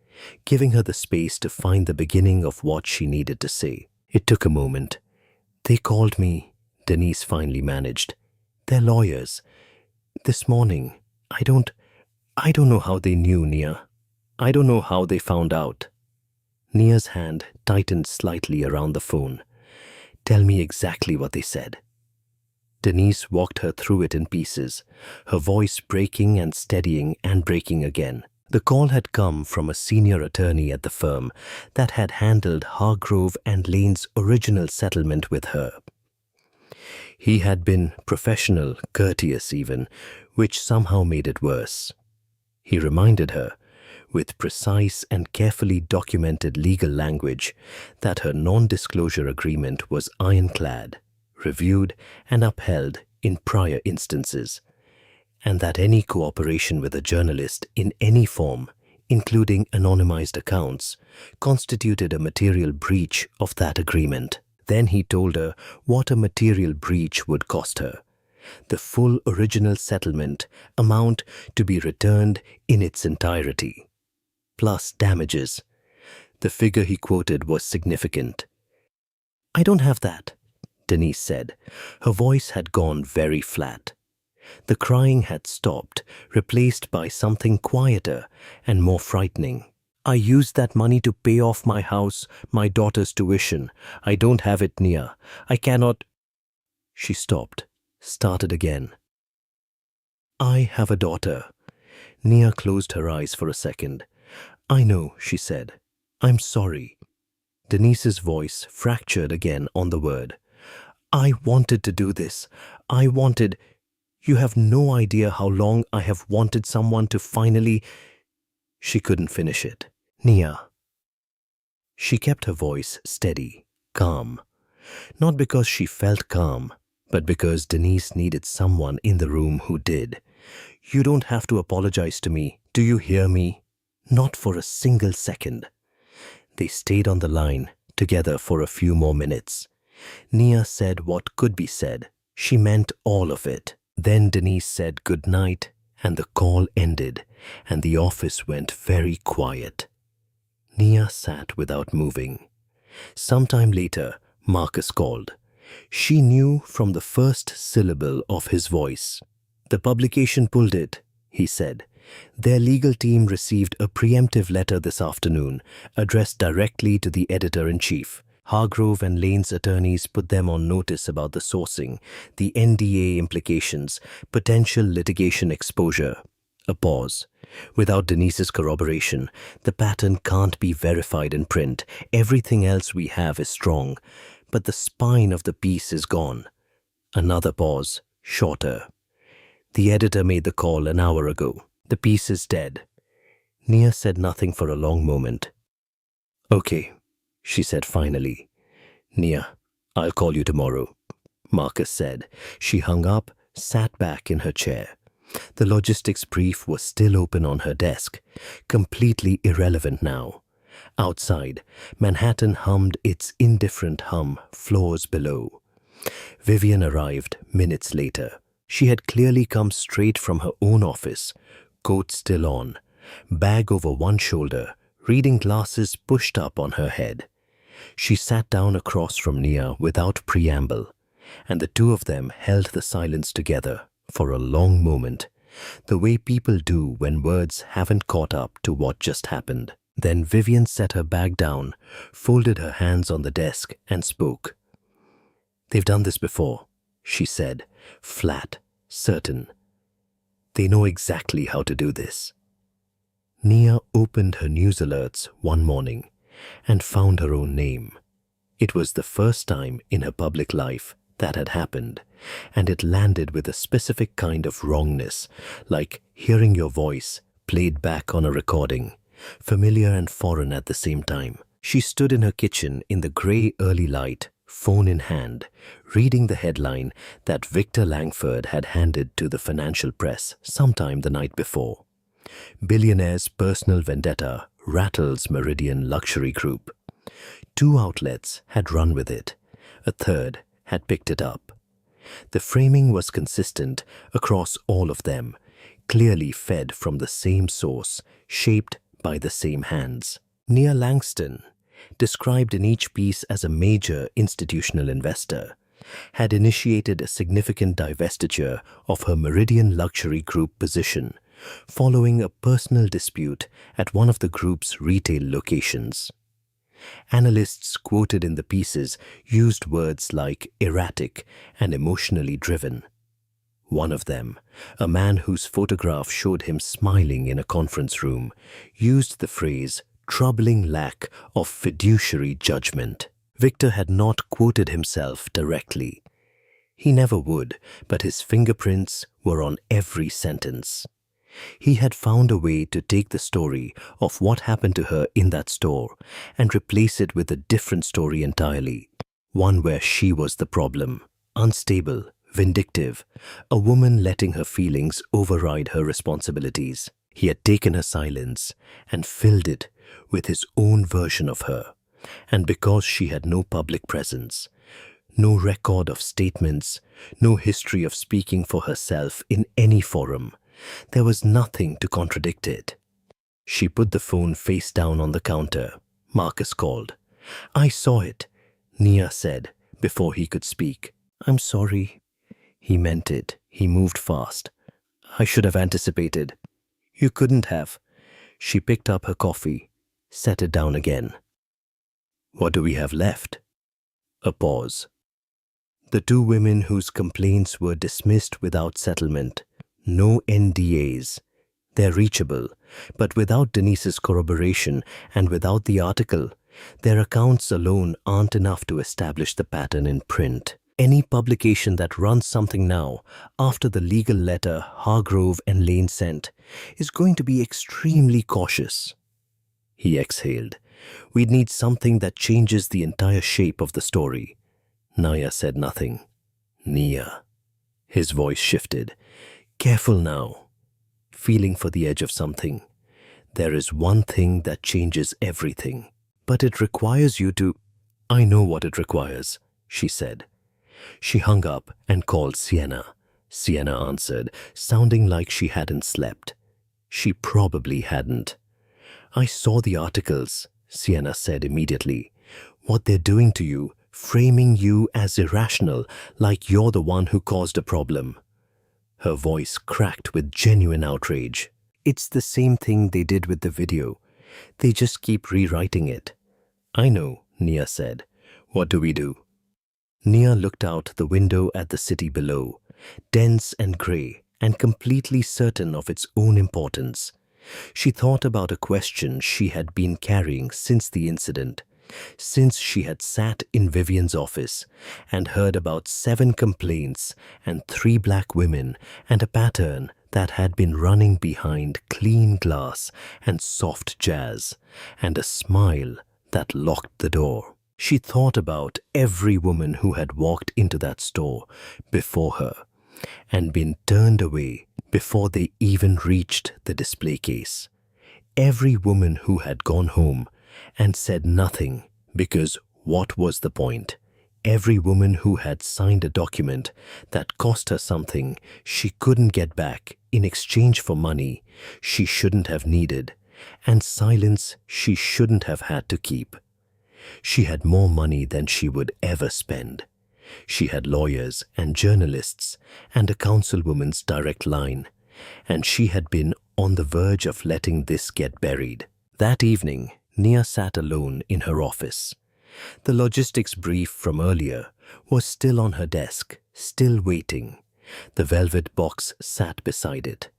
giving her the space to find the beginning of what she needed to say. It took a moment. They called me, Denise finally managed. They're lawyers. This morning, I don't know how they knew, Nia. I don't know how they found out. Nia's hand tightened slightly around the phone. Tell me exactly what they said. Denise walked her through it in pieces, her voice breaking and steadying and breaking again. The call had come from a senior attorney at the firm that had handled Hargrove and Lane's original settlement with her. He had been professional, courteous even, which somehow made it worse. He reminded her, with precise and carefully documented legal language, that her non-disclosure agreement was ironclad, reviewed and upheld in prior instances, and that any cooperation with a journalist in any form, including anonymized accounts, constituted a material breach of that agreement. Then he told her what a material breach would cost her. The full original settlement amount to be returned in its entirety, plus damages. The figure he quoted was significant. "I don't have that," Denise said. Her voice had gone very flat. The crying had stopped, replaced by something quieter and more frightening. "I used that money to pay off my house, my daughter's tuition. I don't have it, Nia. I cannot—" She stopped, started again. "I have a daughter." Nia closed her eyes for a second. "I know," she said. "I'm sorry." Denise's voice fractured again on the word. "I wanted to do this. I wanted— You have no idea how long I have wanted someone to finally—" She couldn't finish it. "Nia." She kept her voice steady, calm. Not because she felt calm, but because Denise needed someone in the room who did. "You don't have to apologize to me. Do you hear me? Not for a single second." They stayed on the line together for a few more minutes. Nia said what could be said. She meant all of it. Then Denise said good night, and the call ended, and the office went very quiet. Nia sat without moving. Sometime later, Marcus called. She knew from the first syllable of his voice. "The publication pulled it," he said. "Their legal team received a preemptive letter this afternoon, addressed directly to the editor-in-chief. Hargrove and Lane's attorneys put them on notice about the sourcing, the NDA implications, potential litigation exposure." A pause. "Without Denise's corroboration, the pattern can't be verified in print. Everything else we have is strong, but the spine of the piece is gone." Another pause, shorter. "The editor made the call an hour ago. The piece is dead." Nia said nothing for a long moment. "Okay," she said finally. "Nia, I'll call you tomorrow," Marcus said. She hung up, sat back in her chair. The logistics brief was still open on her desk, completely irrelevant now. Outside, Manhattan hummed its indifferent hum floors below. Vivian arrived minutes later. She had clearly come straight from her own office, coat still on, bag over one shoulder, reading glasses pushed up on her head. She sat down across from Nia without preamble, and the two of them held the silence together for a long moment, the way people do when words haven't caught up to what just happened. Then Vivian set her bag down, folded her hands on the desk, and spoke. "They've done this before," she said, flat, certain. "They know exactly how to do this." Nia opened her news alerts one morning and found her own name. It was the first time in her public life that had happened, and it landed with a specific kind of wrongness, like hearing your voice played back on a recording, familiar and foreign at the same time. She stood in her kitchen in the gray early light, phone in hand, reading the headline that Victor Langford had handed to the financial press sometime the night before. "Billionaire's personal vendetta rattles Meridian Luxury Group." 2 outlets had run with it. A third had picked it up. The framing was consistent across all of them, clearly fed from the same source, shaped by the same hands. Nia Langston, described in each piece as a major institutional investor, had initiated a significant divestiture of her Meridian Luxury Group position, following a personal dispute at one of the group's retail locations. Analysts quoted in the pieces used words like erratic and emotionally driven. One of them, a man whose photograph showed him smiling in a conference room, used the phrase troubling lack of fiduciary judgment. Victor had not quoted himself directly. He never would, but his fingerprints were on every sentence. He had found a way to take the story of what happened to her in that store and replace it with a different story entirely. One where she was the problem, unstable, vindictive, a woman letting her feelings override her responsibilities. He had taken her silence and filled it with his own version of her. And because she had no public presence, no record of statements, no history of speaking for herself in any forum, there was nothing to contradict it. She put the phone face down on the counter. Marcus called. "I saw it," Nia said before he could speak. "I'm sorry." He meant it. He moved fast. "I should have anticipated." "You couldn't have." She picked up her coffee, set it down again. "What do we have left?" A pause. The two women whose complaints were dismissed without settlement. No NDAs. They're reachable, but without Denise's corroboration and without the article, their accounts alone aren't enough to establish the pattern in print. Any publication that runs something now, after the legal letter Hargrove and Lane sent, is going to be extremely cautious. He exhaled. "We'd need something that changes the entire shape of the story." Naya said nothing. "Nia." His voice shifted. "Careful now. Feeling for the edge of something. There is one thing that changes everything, but it requires you to—" "I know what it requires," she said. She hung up and called Sienna. Sienna answered, sounding like she hadn't slept. She probably hadn't. "I saw the articles," Sienna said immediately. "What they're doing to you, framing you as irrational, like you're the one who caused a problem." Her voice cracked with genuine outrage. "It's the same thing they did with the video. They just keep rewriting it." "I know," Nia said. "What do we do?" Nia looked out the window at the city below, dense and grey and completely certain of its own importance. She thought about a question she had been carrying since the incident, since she had sat in Vivian's office and heard about 7 complaints and 3 black women and a pattern that had been running behind clean glass and soft jazz and a smile that locked the door. She thought about every woman who had walked into that store before her and been turned away before they even reached the display case. Every woman who had gone home and said nothing because what was the point? Every woman who had signed a document that cost her something she couldn't get back in exchange for money she shouldn't have needed and silence she shouldn't have had to keep. She had more money than she would ever spend. She had lawyers and journalists and a councilwoman's direct line, and she had been on the verge of letting this get buried. That evening, Nia sat alone in her office. The logistics brief from earlier was still on her desk, still waiting. The velvet box sat beside it.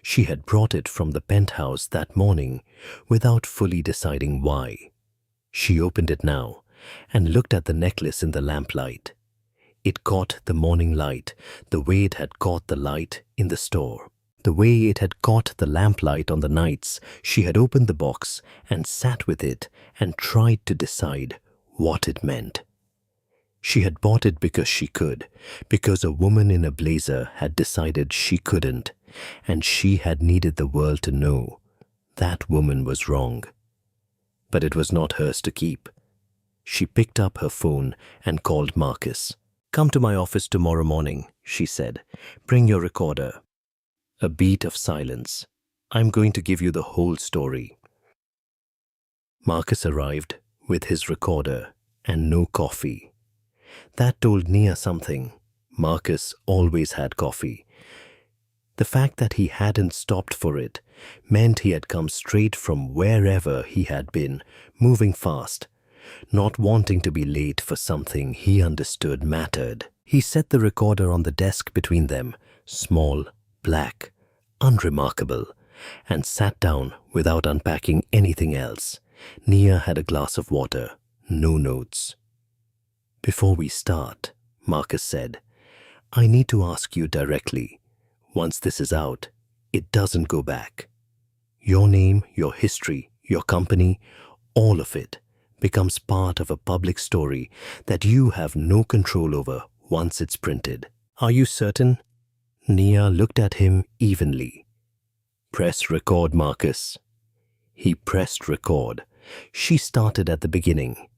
She had brought it from the penthouse that morning without fully deciding why. She opened it now and looked at the necklace in the lamplight. It caught the morning light the way it had caught the light in the store, the way it had caught the lamplight on the nights she had opened the box and sat with it and tried to decide what it meant. She had bought it because she could, because a woman in a blazer had decided she couldn't, and she had needed the world to know that woman was wrong. But it was not hers to keep. She picked up her phone and called Marcus. "Come to my office tomorrow morning," she said. "Bring your recorder." A beat of silence. "I'm going to give you the whole story." Marcus arrived with his recorder and no coffee. That told Nia something. Marcus always had coffee. The fact that he hadn't stopped for it meant he had come straight from wherever he had been, moving fast, not wanting to be late for something he understood mattered. He set the recorder on the desk between them, small, black, unremarkable, and sat down without unpacking anything else. Nia had a glass of water, no notes. "Before we start," Marcus said, "I need to ask you directly. Once this is out, it doesn't go back. Your name, your history, your company, all of it becomes part of a public story that you have no control over once it's printed. Are you certain?" Nia looked at him evenly. "Press record, Marcus." He pressed record. She started at the beginning.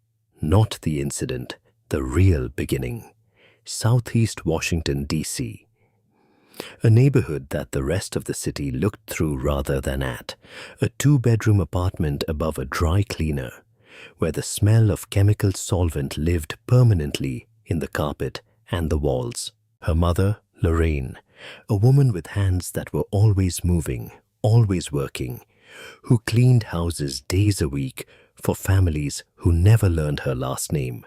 Not the incident, the real beginning. Southeast Washington, D.C. A neighborhood that the rest of the city looked through rather than at. A 2-bedroom apartment above a dry cleaner, where the smell of chemical solvent lived permanently in the carpet and the walls. Her mother, Lorraine, a woman with hands that were always moving, always working, who cleaned houses days a week for families who never learned her last name,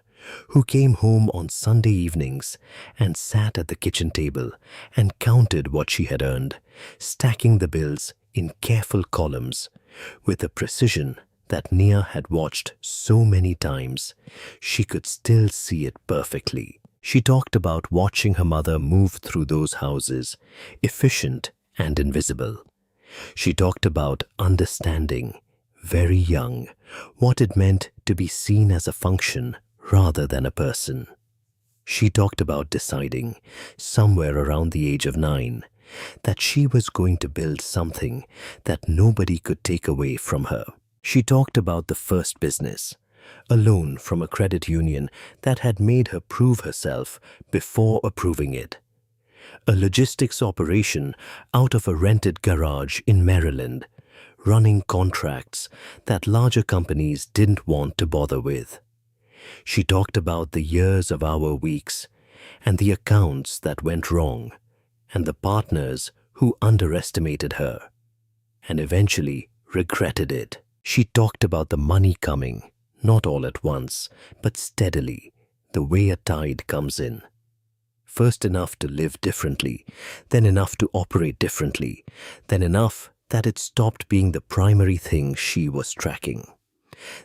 who came home on Sunday evenings and sat at the kitchen table and counted what she had earned, stacking the bills in careful columns with a precision that Nia had watched so many times she could still see it perfectly. She talked about watching her mother move through those houses, efficient and invisible. She talked about understanding, very young, what it meant to be seen as a function rather than a person. She talked about deciding, somewhere around the age of 9, that she was going to build something that nobody could take away from her. She talked about the first business, a loan from a credit union that had made her prove herself before approving it. A logistics operation out of a rented garage in Maryland, running contracts that larger companies didn't want to bother with. She talked about the years of our weeks and the accounts that went wrong and the partners who underestimated her and eventually regretted it. She talked about the money coming, not all at once, but steadily, the way a tide comes in. First enough to live differently, then enough to operate differently, then enough that it stopped being the primary thing she was tracking.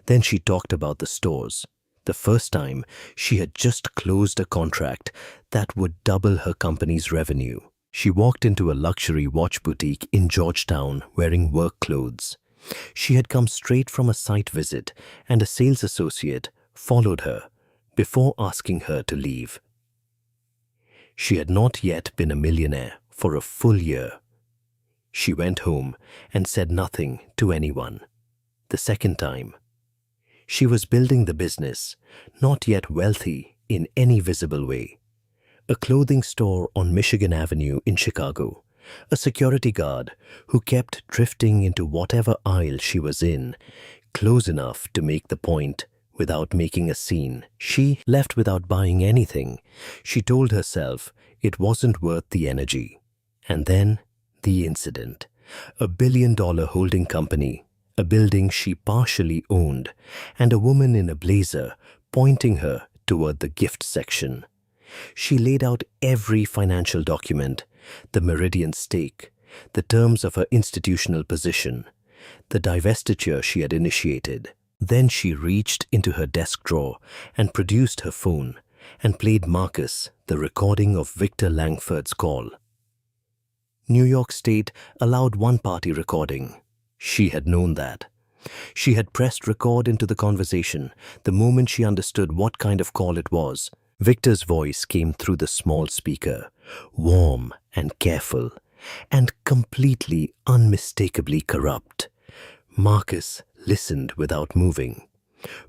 Then she talked about the stores. The first time, she had just closed a contract that would double her company's revenue. She walked into a luxury watch boutique in Georgetown wearing work clothes. She had come straight from a site visit, and a sales associate followed her before asking her to leave. She had not yet been a millionaire for a full year. She went home and said nothing to anyone. The second time, she was building the business, not yet wealthy in any visible way. A clothing store on Michigan Avenue in Chicago, a security guard who kept drifting into whatever aisle she was in, close enough to make the point without making a scene. She left without buying anything. She told herself it wasn't worth the energy. And then the incident. A billion-dollar holding company, a building she partially owned, and a woman in a blazer pointing her toward the gift section. She laid out every financial document, the Meridian stake, the terms of her institutional position, the divestiture she had initiated. Then she reached into her desk drawer and produced her phone and played Marcus the recording of Victor Langford's call. New York State allowed one-party recording. She had known that. She had pressed record into the conversation the moment she understood what kind of call it was. Victor's voice came through the small speaker, warm and careful, and completely unmistakably corrupt. Marcus listened without moving.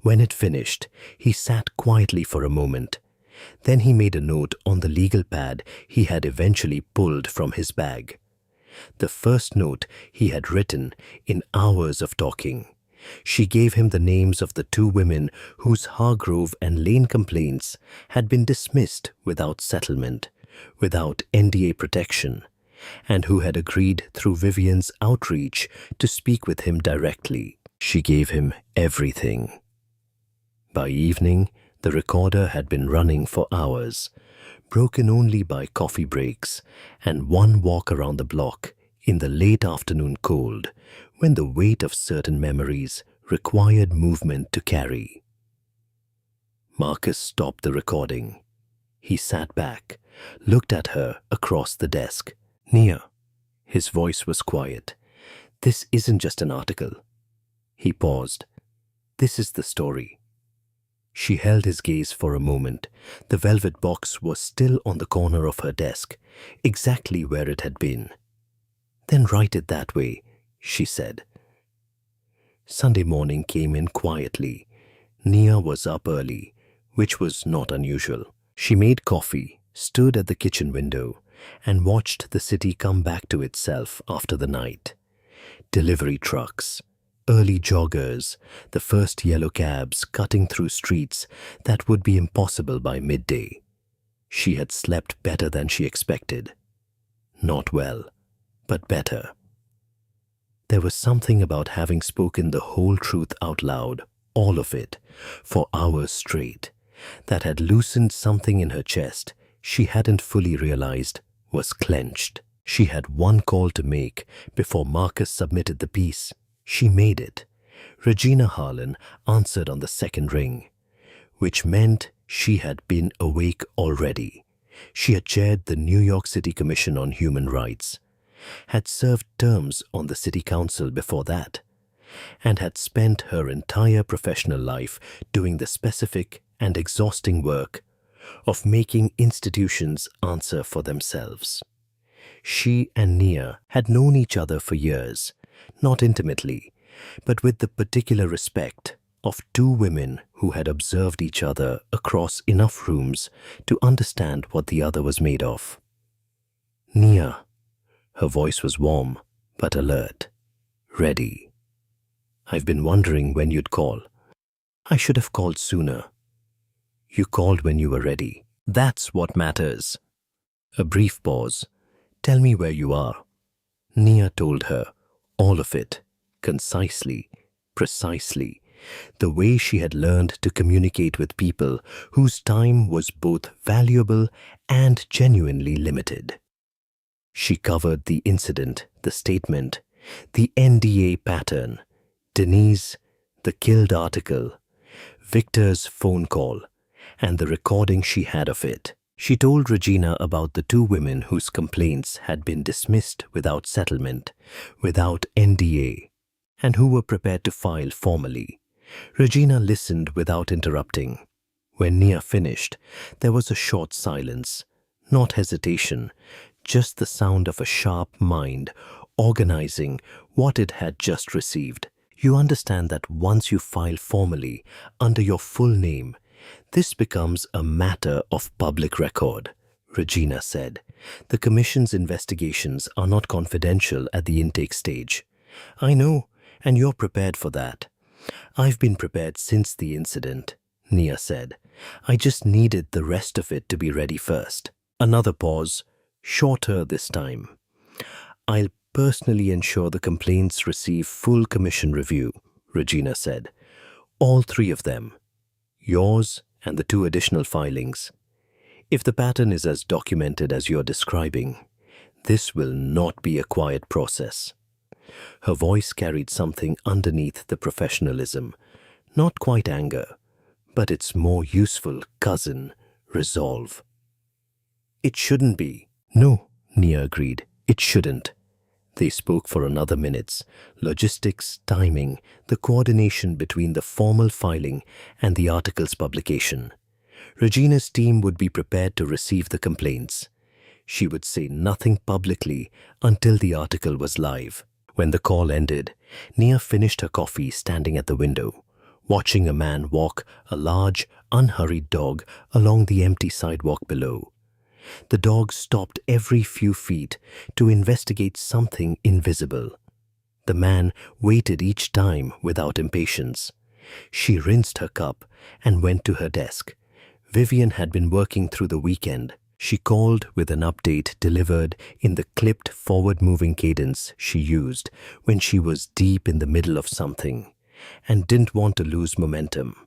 When it finished, he sat quietly for a moment. Then he made a note on the legal pad he had eventually pulled from his bag. The first note he had written in hours of talking. She gave him the names of the 2 women whose Hargrove and Lane complaints had been dismissed without settlement, without NDA protection, and who had agreed through Vivian's outreach to speak with him directly. She gave him everything. By evening, the recorder had been running for hours, broken only by coffee breaks and one walk around the block in the late afternoon cold, when the weight of certain memories required movement to carry. Marcus stopped the recording. He sat back, looked at her across the desk. "Nia," his voice was quiet, "this isn't just an article." He paused. "This is the story." She held his gaze for a moment. The velvet box was still on the corner of her desk, exactly where it had been. "Then write it that way," she said. Sunday morning came in quietly. Nia was up early, which was not unusual. She made coffee, stood at the kitchen window, and watched the city come back to itself after the night. Delivery trucks, early joggers, the first yellow cabs cutting through streets that would be impossible by midday. She had slept better than she expected. Not well, but better. There was something about having spoken the whole truth out loud, all of it, for hours straight, that had loosened something in her chest she hadn't fully realized was clenched. She had one call to make before Marcus submitted the piece. She made it. Regina Harlan answered on the second ring, which meant she had been awake already. She had chaired the New York City Commission on Human Rights, had served terms on the city council before that, and had spent her entire professional life doing the specific and exhausting work of making institutions answer for themselves. She and Nia had known each other for years, not intimately, but with the particular respect of two women who had observed each other across enough rooms to understand what the other was made of. "Nia," her voice was warm but alert, ready. "I've been wondering when you'd call. I should have called sooner. You called when you were ready. That's what matters." A brief pause. "Tell me where you are." Nia told her, all of it, concisely, precisely, the way she had learned to communicate with people whose time was both valuable and genuinely limited. She covered the incident, the statement, the NDA pattern, Denise, the killed article, Victor's phone call, and the recording she had of it. She told Regina about the two women whose complaints had been dismissed without settlement, without NDA, and who were prepared to file formally. Regina listened without interrupting. When Nia finished, there was a short silence, not hesitation, just the sound of a sharp mind organizing what it had just received. "You understand that once you file formally under your full name, this becomes a matter of public record," Regina said. "The Commission's investigations are not confidential at the intake stage." "I know, and you're prepared for that." "I've been prepared since the incident," Nia said. "I just needed the rest of it to be ready first." Another pause, shorter this time. "I'll personally ensure the complaints receive full commission review," Regina said. "All three of them. Yours and the two additional filings. If the pattern is as documented as you're describing, this will not be a quiet process." Her voice carried something underneath the professionalism, not quite anger, but its more useful cousin, resolve. "It shouldn't be." "No," Nia agreed, "it shouldn't." They spoke for another minute. Logistics, timing, the coordination between the formal filing and the article's publication. Regina's team would be prepared to receive the complaints. She would say nothing publicly until the article was live. When the call ended, Nia finished her coffee standing at the window, watching a man walk a large, unhurried dog along the empty sidewalk below. The dog stopped every few feet to investigate something invisible. The man waited each time without impatience. She rinsed her cup and went to her desk. Vivian had been working through the weekend. She called with an update delivered in the clipped, forward-moving cadence she used when she was deep in the middle of something and didn't want to lose momentum.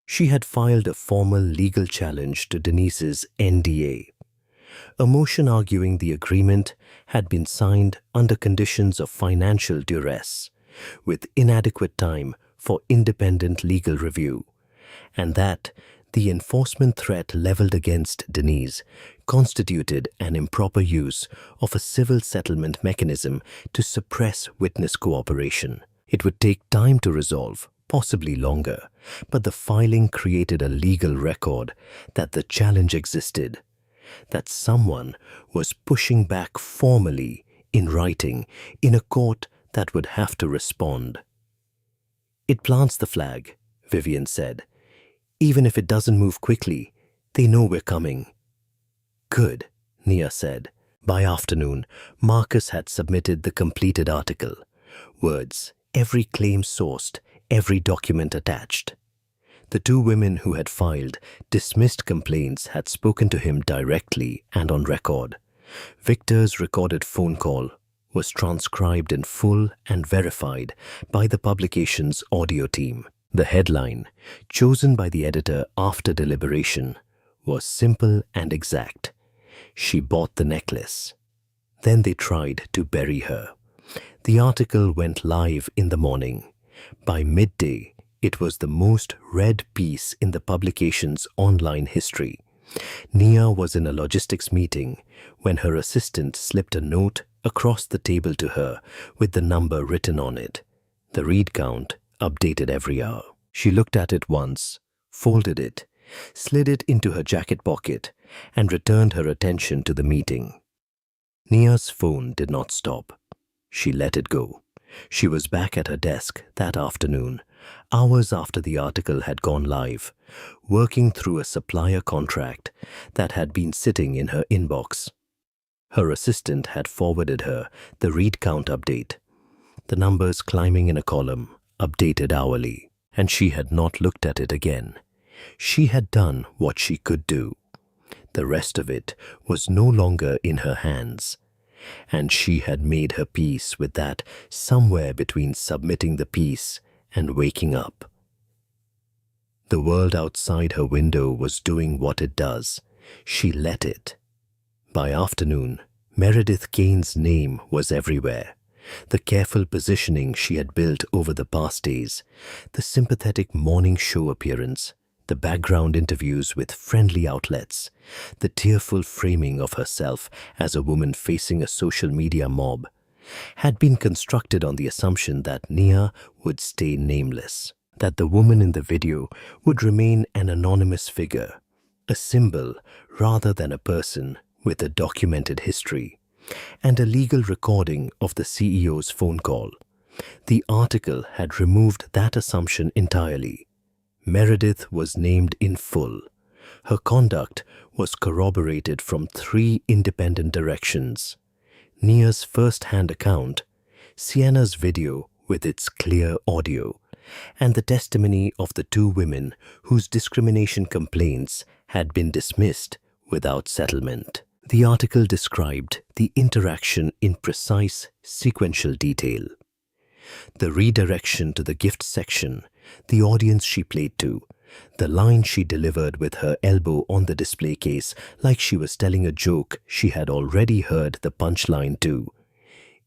She had filed a formal legal challenge to Denise's NDA, a motion arguing the agreement had been signed under conditions of financial duress, with inadequate time for independent legal review, and that the enforcement threat leveled against Denise constituted an improper use of a civil settlement mechanism to suppress witness cooperation. It would take time to resolve, possibly longer, but the filing created a legal record that the challenge existed, that someone was pushing back formally in writing in a court that would have to respond. "It plants the flag," Vivian said. "Even if it doesn't move quickly, they know we're coming." "Good," Nia said. By afternoon, Marcus had submitted the completed article. Words, every claim sourced, every document attached. The two women who had filed dismissed complaints had spoken to him directly and on record. Victor's recorded phone call was transcribed in full and verified by the publication's audio team. The headline, chosen by the editor after deliberation, was simple and exact. "She bought the necklace." Then they tried to bury her. The article went live in the morning. By midday, it was the most read piece in the publication's online history. Nia was in a logistics meeting when her assistant slipped a note across the table to her with the number written on it. The read count updated every hour. She looked at it once, folded it, slid it into her jacket pocket, and returned her attention to the meeting. Nia's phone did not stop. She let it go. She was back at her desk that afternoon, hours after the article had gone live, working through a supplier contract that had been sitting in her inbox. Her assistant had forwarded her the read count update, the numbers climbing in a column, updated hourly, and she had not looked at it again. She had done what she could do. The rest of it was no longer in her hands, and she had made her peace with that somewhere between submitting the piece and waking up. The world outside her window was doing what it does. She let it. By afternoon, Meredith Kane's name was everywhere. The careful positioning she had built over the past days, the sympathetic morning show appearance, the background interviews with friendly outlets, the tearful framing of herself as a woman facing a social media mob, had been constructed on the assumption that Nia would stay nameless, that the woman in the video would remain an anonymous figure, a symbol rather than a person with a documented history, and a legal recording of the CEO's phone call. The article had removed that assumption entirely. Meredith was named in full. Her conduct was corroborated from 3 independent directions: Nia's first-hand account, Sienna's video with its clear audio, and the testimony of the 2 women whose discrimination complaints had been dismissed without settlement. The article described the interaction in precise, sequential detail. The redirection to the gift section, the audience she played to, the line she delivered with her elbow on the display case like she was telling a joke she had already heard the punchline to.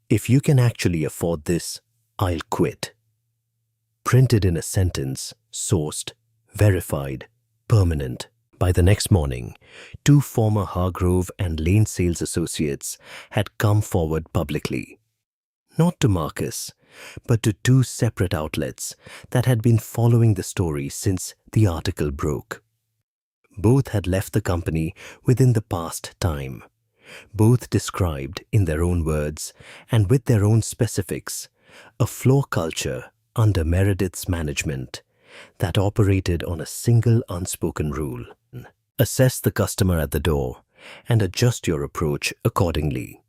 "If you can actually afford this, I'll quit." Printed in a sentence, sourced, verified, permanent. By the next morning, 2 former Hargrove and Lane sales associates had come forward publicly. Not to Marcus, but to 2 separate outlets that had been following the story since the article broke. Both had left the company within the past time. Both described, in their own words and with their own specifics, a floor culture under Meredith's management that operated on a single unspoken rule: assess the customer at the door and adjust your approach accordingly.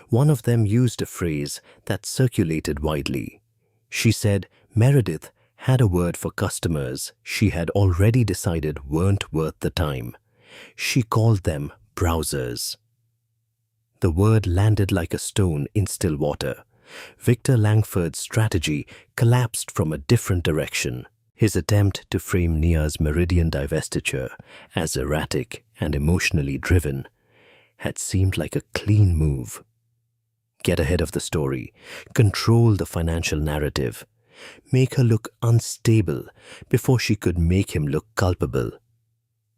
One of them used a phrase that circulated widely. She said Meredith had a word for customers she had already decided weren't worth the time. She called them browsers. The word landed like a stone in still water. Victor Langford's strategy collapsed from a different direction. His attempt to frame Nia's Meridian divestiture as erratic and emotionally driven had seemed like a clean move. Get ahead of the story, control the financial narrative, make her look unstable before she could make him look culpable.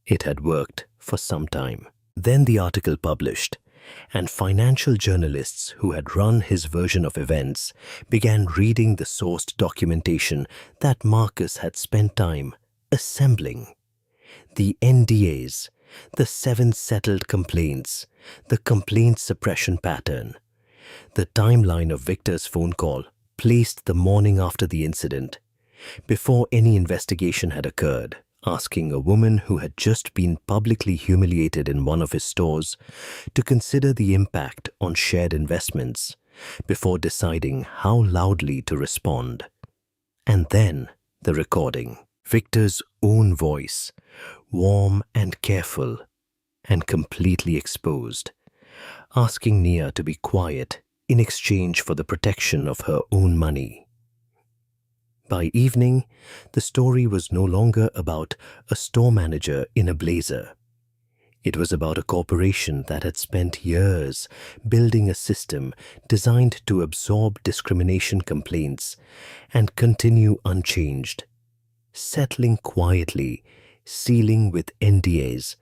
It had worked for some time. Then the article published, and financial journalists who had run his version of events began reading the sourced documentation that Marcus had spent time assembling. The NDAs, the 7 settled complaints, the complaint suppression pattern. The timeline of Victor's phone call, placed the morning after the incident, before any investigation had occurred, asking a woman who had just been publicly humiliated in one of his stores to consider the impact on shared investments before deciding how loudly to respond. And then the recording. Victor's own voice, warm and careful, and completely exposed, asking Nia to be quiet in exchange for the protection of her own money. By evening, the story was no longer about a store manager in a blazer. It was about a corporation that had spent years building a system designed to absorb discrimination complaints and continue unchanged, settling quietly, sealing with NDAs,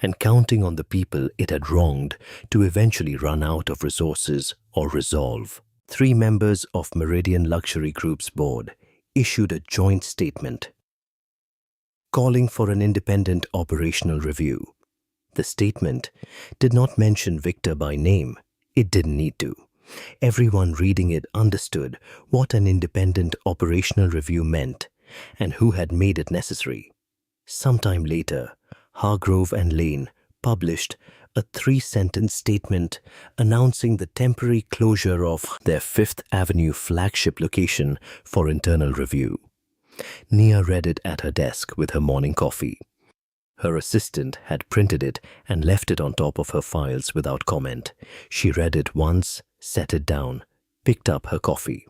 and counting on the people it had wronged to eventually run out of resources or resolve. 3 members of Meridian Luxury Group's board issued a joint statement calling for an independent operational review. The statement did not mention Victor by name. It didn't need to. Everyone reading it understood what an independent operational review meant and who had made it necessary. Sometime later, Hargrove and Lane published a 3-sentence statement announcing the temporary closure of their Fifth Avenue flagship location for internal review. Nia read it at her desk with her morning coffee. Her assistant had printed it and left it on top of her files without comment. She read it once, set it down, picked up her coffee.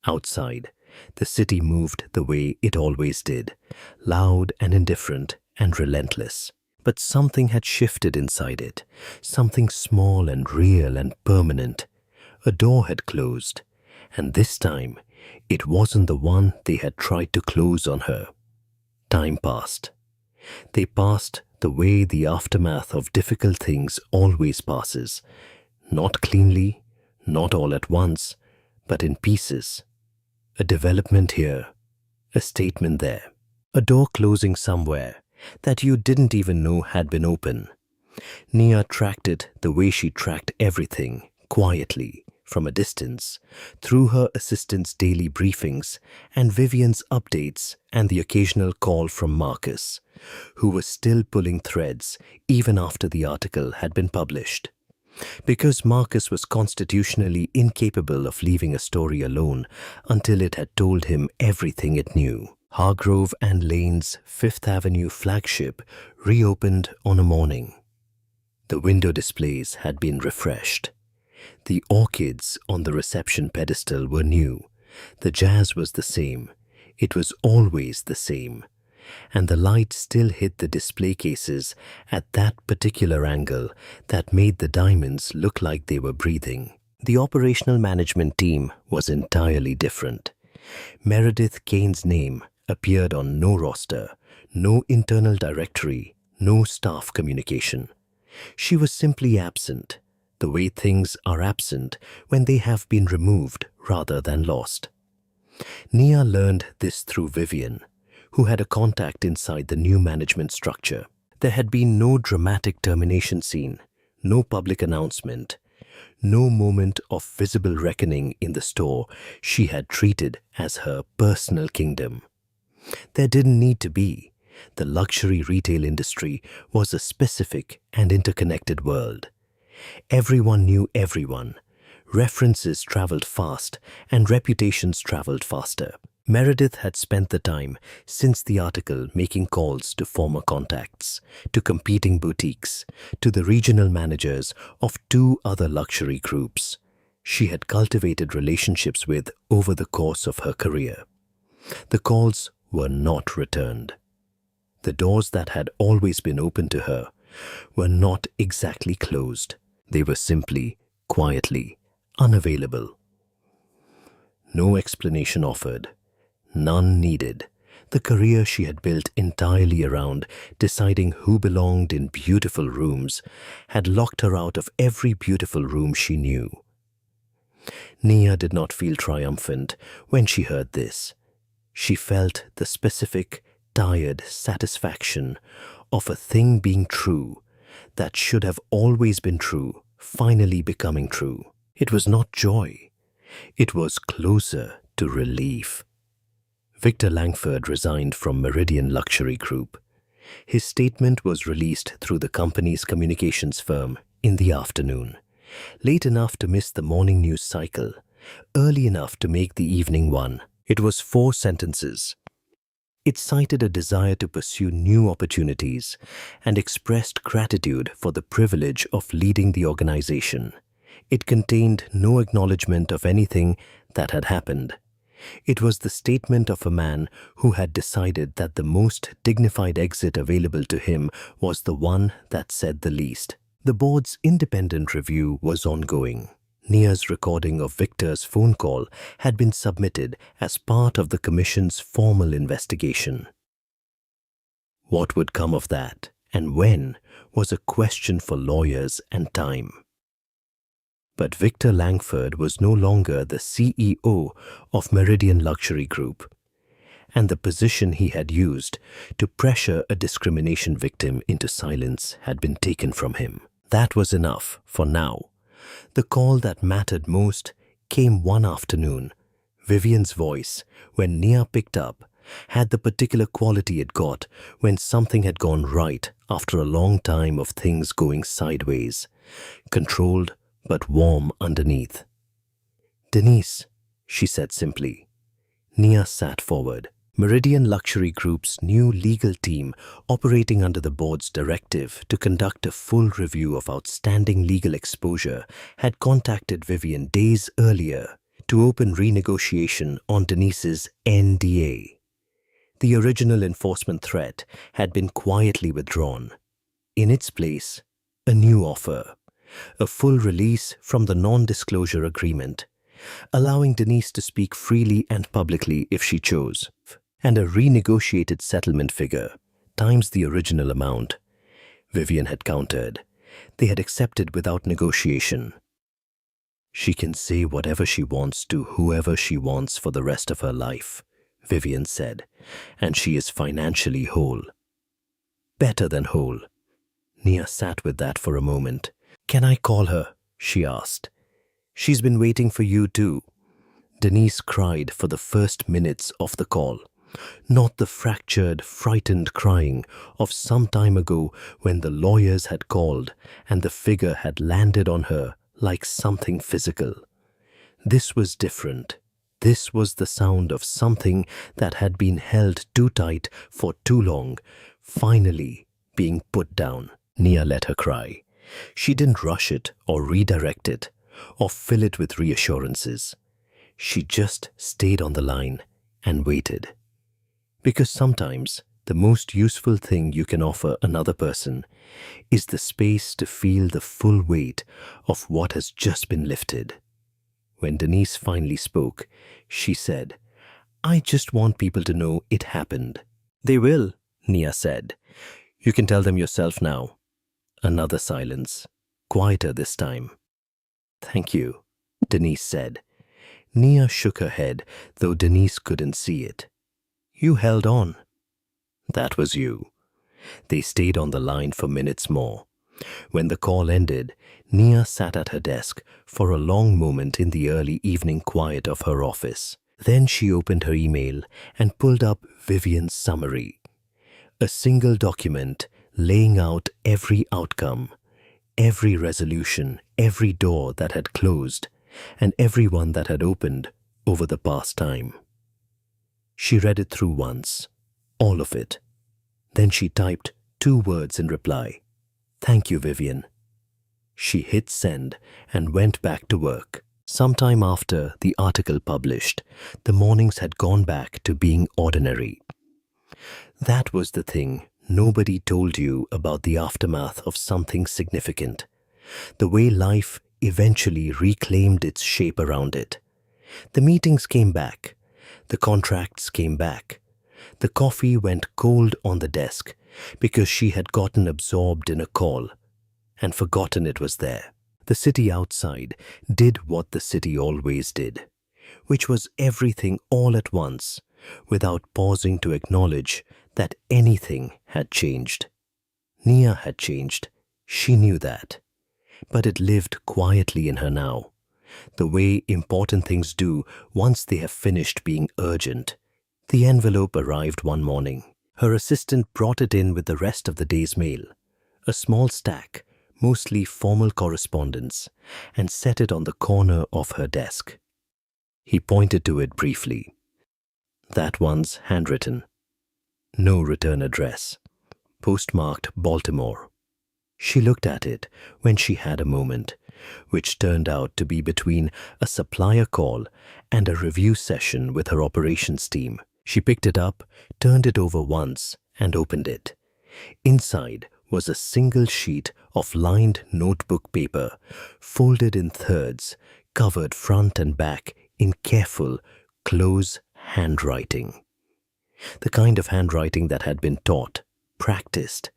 Outside, the city moved the way it always did, loud and indifferent and relentless. But something had shifted inside it, something small and real and permanent. A door had closed, and this time it wasn't the one they had tried to close on her. Time passed. They passed the way the aftermath of difficult things always passes, not cleanly, not all at once, but in pieces. A development here, a statement there, a door closing somewhere that you didn't even know had been open. Nia tracked it the way she tracked everything, quietly, from a distance, through her assistant's daily briefings and Vivian's updates and the occasional call from Marcus, who was still pulling threads even after the article had been published. Because Marcus was constitutionally incapable of leaving a story alone until it had told him everything it knew. Hargrove and Lane's Fifth Avenue flagship reopened on a morning. The window displays had been refreshed. The orchids on the reception pedestal were new. The jazz was the same. It was always the same. And the light still hit the display cases at that particular angle that made the diamonds look like they were breathing. The operational management team was entirely different. Meredith Kane's name appeared on no roster, no internal directory, no staff communication. She was simply absent, the way things are absent when they have been removed rather than lost. Nia learned this through Vivian, who had a contact inside the new management structure. There had been no dramatic termination scene, no public announcement, no moment of visible reckoning in the store she had treated as her personal kingdom. There didn't need to be. The luxury retail industry was a specific and interconnected world. Everyone knew everyone. References traveled fast and reputations traveled faster. Meredith had spent the time since the article making calls to former contacts, to competing boutiques, to the regional managers of 2 other luxury groups she had cultivated relationships with over the course of her career. The calls were not returned. The doors that had always been open to her were not exactly closed. They were simply, quietly, unavailable. No explanation offered, none needed. The career she had built entirely around deciding who belonged in beautiful rooms had locked her out of every beautiful room she knew. Nia did not feel triumphant when she heard this. She felt the specific, tired satisfaction of a thing being true that should have always been true, finally becoming true. It was not joy. It was closer to relief. Victor Langford resigned from Meridian Luxury Group. His statement was released through the company's communications firm in the afternoon, late enough to miss the morning news cycle, early enough to make the evening one. It was 4 sentences. It cited a desire to pursue new opportunities and expressed gratitude for the privilege of leading the organization. It contained no acknowledgement of anything that had happened. It was the statement of a man who had decided that the most dignified exit available to him was the one that said the least. The board's independent review was ongoing. Nia's recording of Victor's phone call had been submitted as part of the commission's formal investigation. What would come of that, and when, was a question for lawyers and time. But Victor Langford was no longer the CEO of Meridian Luxury Group, and the position he had used to pressure a discrimination victim into silence had been taken from him. That was enough for now. The call that mattered most came one afternoon. Vivian's voice, when Nia picked up, had the particular quality it got when something had gone right after a long time of things going sideways, controlled but warm underneath. "Denise," she said simply. Nia sat forward. Meridian Luxury Group's new legal team, operating under the board's directive to conduct a full review of outstanding legal exposure, had contacted Vivian days earlier to open renegotiation on Denise's NDA. The original enforcement threat had been quietly withdrawn. In its place, a new offer, a full release from the non-disclosure agreement, allowing Denise to speak freely and publicly if she chose, and a renegotiated settlement figure, times the original amount. Vivian had countered. They had accepted without negotiation. "She can say whatever she wants to whoever she wants for the rest of her life," Vivian said, "and she is financially whole." Better than whole. Nia sat with that for a moment. "Can I call her?" she asked. "She's been waiting for you too." Denise cried for the first minutes of the call. Not the fractured, frightened crying of some time ago when the lawyers had called and the figure had landed on her like something physical. This was different. This was the sound of something that had been held too tight for too long, finally being put down. Nia let her cry. She didn't rush it or redirect it or fill it with reassurances. She just stayed on the line and waited. Because sometimes the most useful thing you can offer another person is the space to feel the full weight of what has just been lifted. When Denise finally spoke, she said, "I just want people to know it happened." "They will," Nia said. "You can tell them yourself now." Another silence, quieter this time. "Thank you," Denise said. Nia shook her head, though Denise couldn't see it. "You held on." "That was you." They stayed on the line for minutes more. When the call ended, Nia sat at her desk for a long moment in the early evening quiet of her office. Then she opened her email and pulled up Vivian's summary. A single document laying out every outcome, every resolution, every door that had closed, and every one that had opened over the past time. She read it through once, all of it. Then she typed 2 words in reply. "Thank you, Vivian." She hit send and went back to work. Sometime after the article published, the mornings had gone back to being ordinary. That was the thing nobody told you about the aftermath of something significant. The way life eventually reclaimed its shape around it. The meetings came back. The contracts came back. The coffee went cold on the desk because she had gotten absorbed in a call and forgotten it was there. The city outside did what the city always did, which was everything all at once, without pausing to acknowledge that anything had changed. Nia had changed. She knew that. But it lived quietly in her now, the way important things do once they have finished being urgent. The envelope arrived one morning. Her assistant brought it in with the rest of the day's mail, a small stack, mostly formal correspondence, and set it on the corner of her desk. He pointed to it briefly. That one's handwritten. No return address. Postmarked Baltimore. She looked at it when she had a moment, which turned out to be between a supplier call and a review session with her operations team. She picked it up, turned it over once, and opened it. Inside was a single sheet of lined notebook paper, folded in thirds, covered front and back in careful, close handwriting. The kind of handwriting that had been taught, practiced,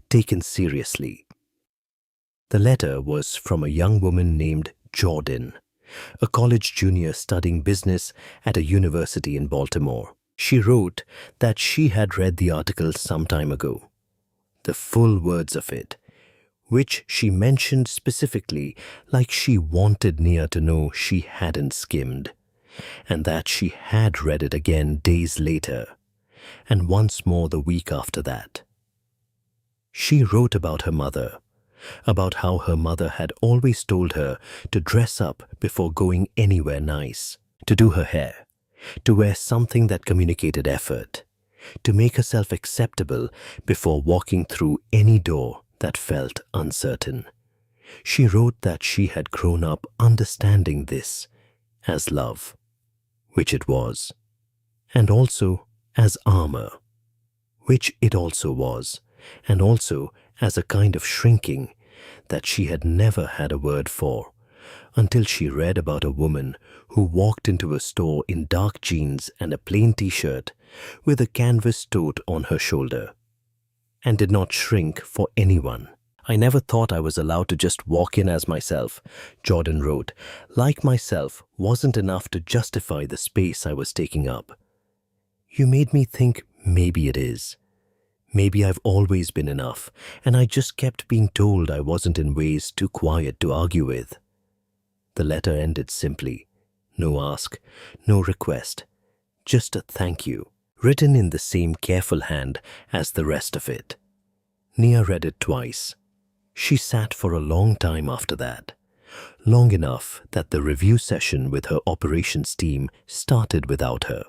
taken seriously. The letter was from a young woman named Jordan, a college junior studying business at a university in Baltimore. She wrote that she had read the article some time ago, the full words of it, which she mentioned specifically like she wanted Nia to know she hadn't skimmed, and that she had read it again days later, and once more the week after that. She wrote about her mother, about how her mother had always told her to dress up before going anywhere nice, to do her hair, to wear something that communicated effort, to make herself acceptable before walking through any door that felt uncertain. She wrote that she had grown up understanding this as love, which it was, and also as armor, which it also was, and also as a kind of shrinking that she had never had a word for until she read about a woman who walked into a store in dark jeans and a plain t-shirt with a canvas tote on her shoulder and did not shrink for anyone. I never thought I was allowed to just walk in as myself, Jordan wrote. Like myself wasn't enough to justify the space I was taking up. You made me think maybe it is. Maybe I've always been enough, and I just kept being told I wasn't in ways too quiet to argue with. The letter ended simply. No ask, no request, just a thank you, written in the same careful hand as the rest of it. Nia read it twice. She sat for a long time after that, long enough that the review session with her operations team started without her,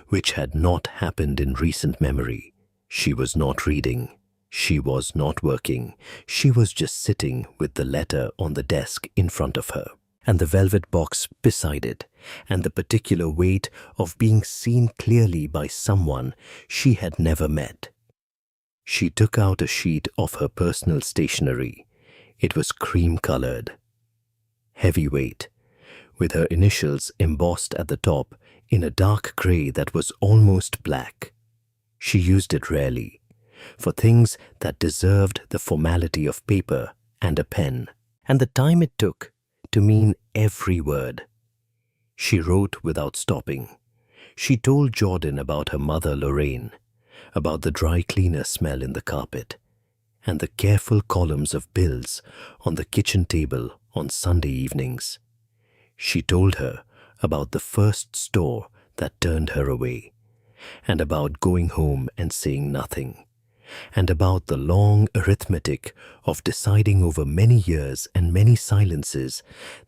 which had not happened in recent memory. She was not reading. She was not working. She was just sitting with the letter on the desk in front of her, and the velvet box beside it, and the particular weight of being seen clearly by someone she had never met. She took out a sheet of her personal stationery. It was cream-colored, heavyweight, with her initials embossed at the top in a dark gray that was almost black. She used it rarely, for things that deserved the formality of paper and a pen, and the time it took to mean every word. She wrote without stopping. She told Jordan about her mother Lorraine, about the dry cleaner smell in the carpet, and the careful columns of bills on the kitchen table on Sunday evenings. She told her about the first store that turned her away, and about going home and saying nothing, and about the long arithmetic of deciding over many years and many silences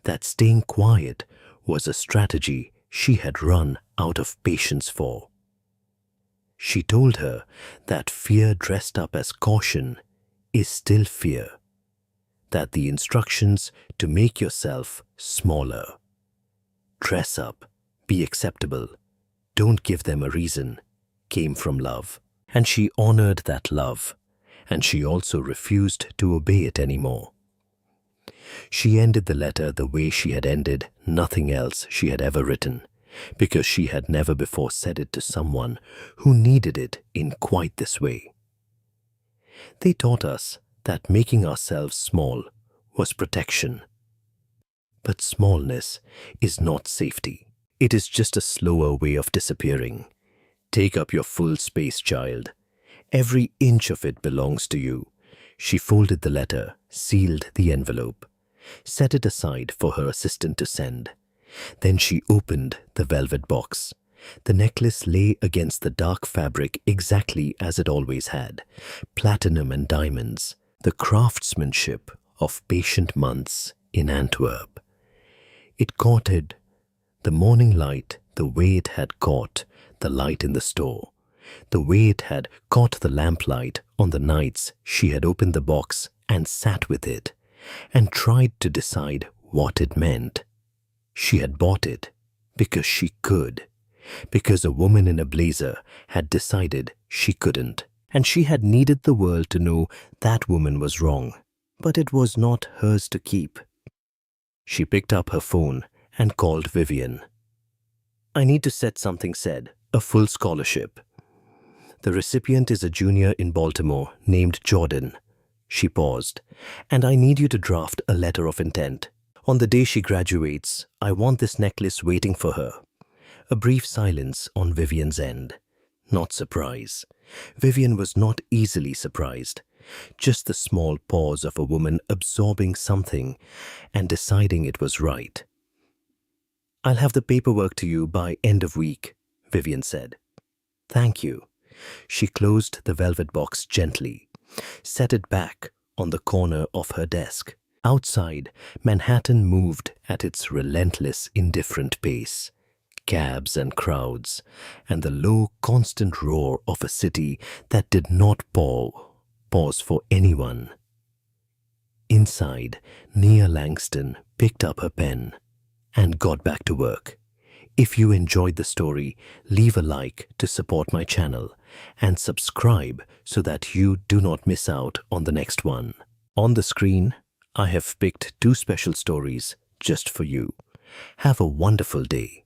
that staying quiet was a strategy she had run out of patience for. She told her that fear dressed up as caution is still fear, that the instructions to make yourself smaller, dress up, be acceptable, don't give them a reason, came from love, and she honored that love, and she also refused to obey it anymore. She ended the letter the way she had ended nothing else she had ever written, because she had never before said it to someone who needed it in quite this way. They taught us that making ourselves small was protection. But smallness is not safety. It is just a slower way of disappearing. Take up your full space, child. Every inch of it belongs to you. She folded the letter, sealed the envelope, set it aside for her assistant to send. Then she opened the velvet box. The necklace lay against the dark fabric exactly as it always had, platinum and diamonds, the craftsmanship of patient months in Antwerp. It courted the morning light the way it had caught the light in the store, the way it had caught the lamplight on the nights she had opened the box and sat with it and tried to decide what it meant. She had bought it because she could, because a woman in a blazer had decided she couldn't, and she had needed the world to know that woman was wrong, but it was not hers to keep. She picked up her phone and called Vivian. "I need to set something said, a full scholarship. The recipient is a junior in Baltimore named Jordan." She paused. "And I need you to draft a letter of intent. On the day she graduates, I want this necklace waiting for her." A brief silence on Vivian's end. Not surprise. Vivian was not easily surprised. Just the small pause of a woman absorbing something and deciding it was right. "I'll have the paperwork to you by end of week," Vivian said. "Thank you." She closed the velvet box gently, set it back on the corner of her desk. Outside, Manhattan moved at its relentless, indifferent pace. Cabs and crowds, and the low, constant roar of a city that did not pause for anyone. Inside, Nia Langston picked up her pen and got back to work. If you enjoyed the story, leave a like to support my channel and subscribe so that you do not miss out on the next one. On the screen, I have picked 2 special stories just for you. Have a wonderful day.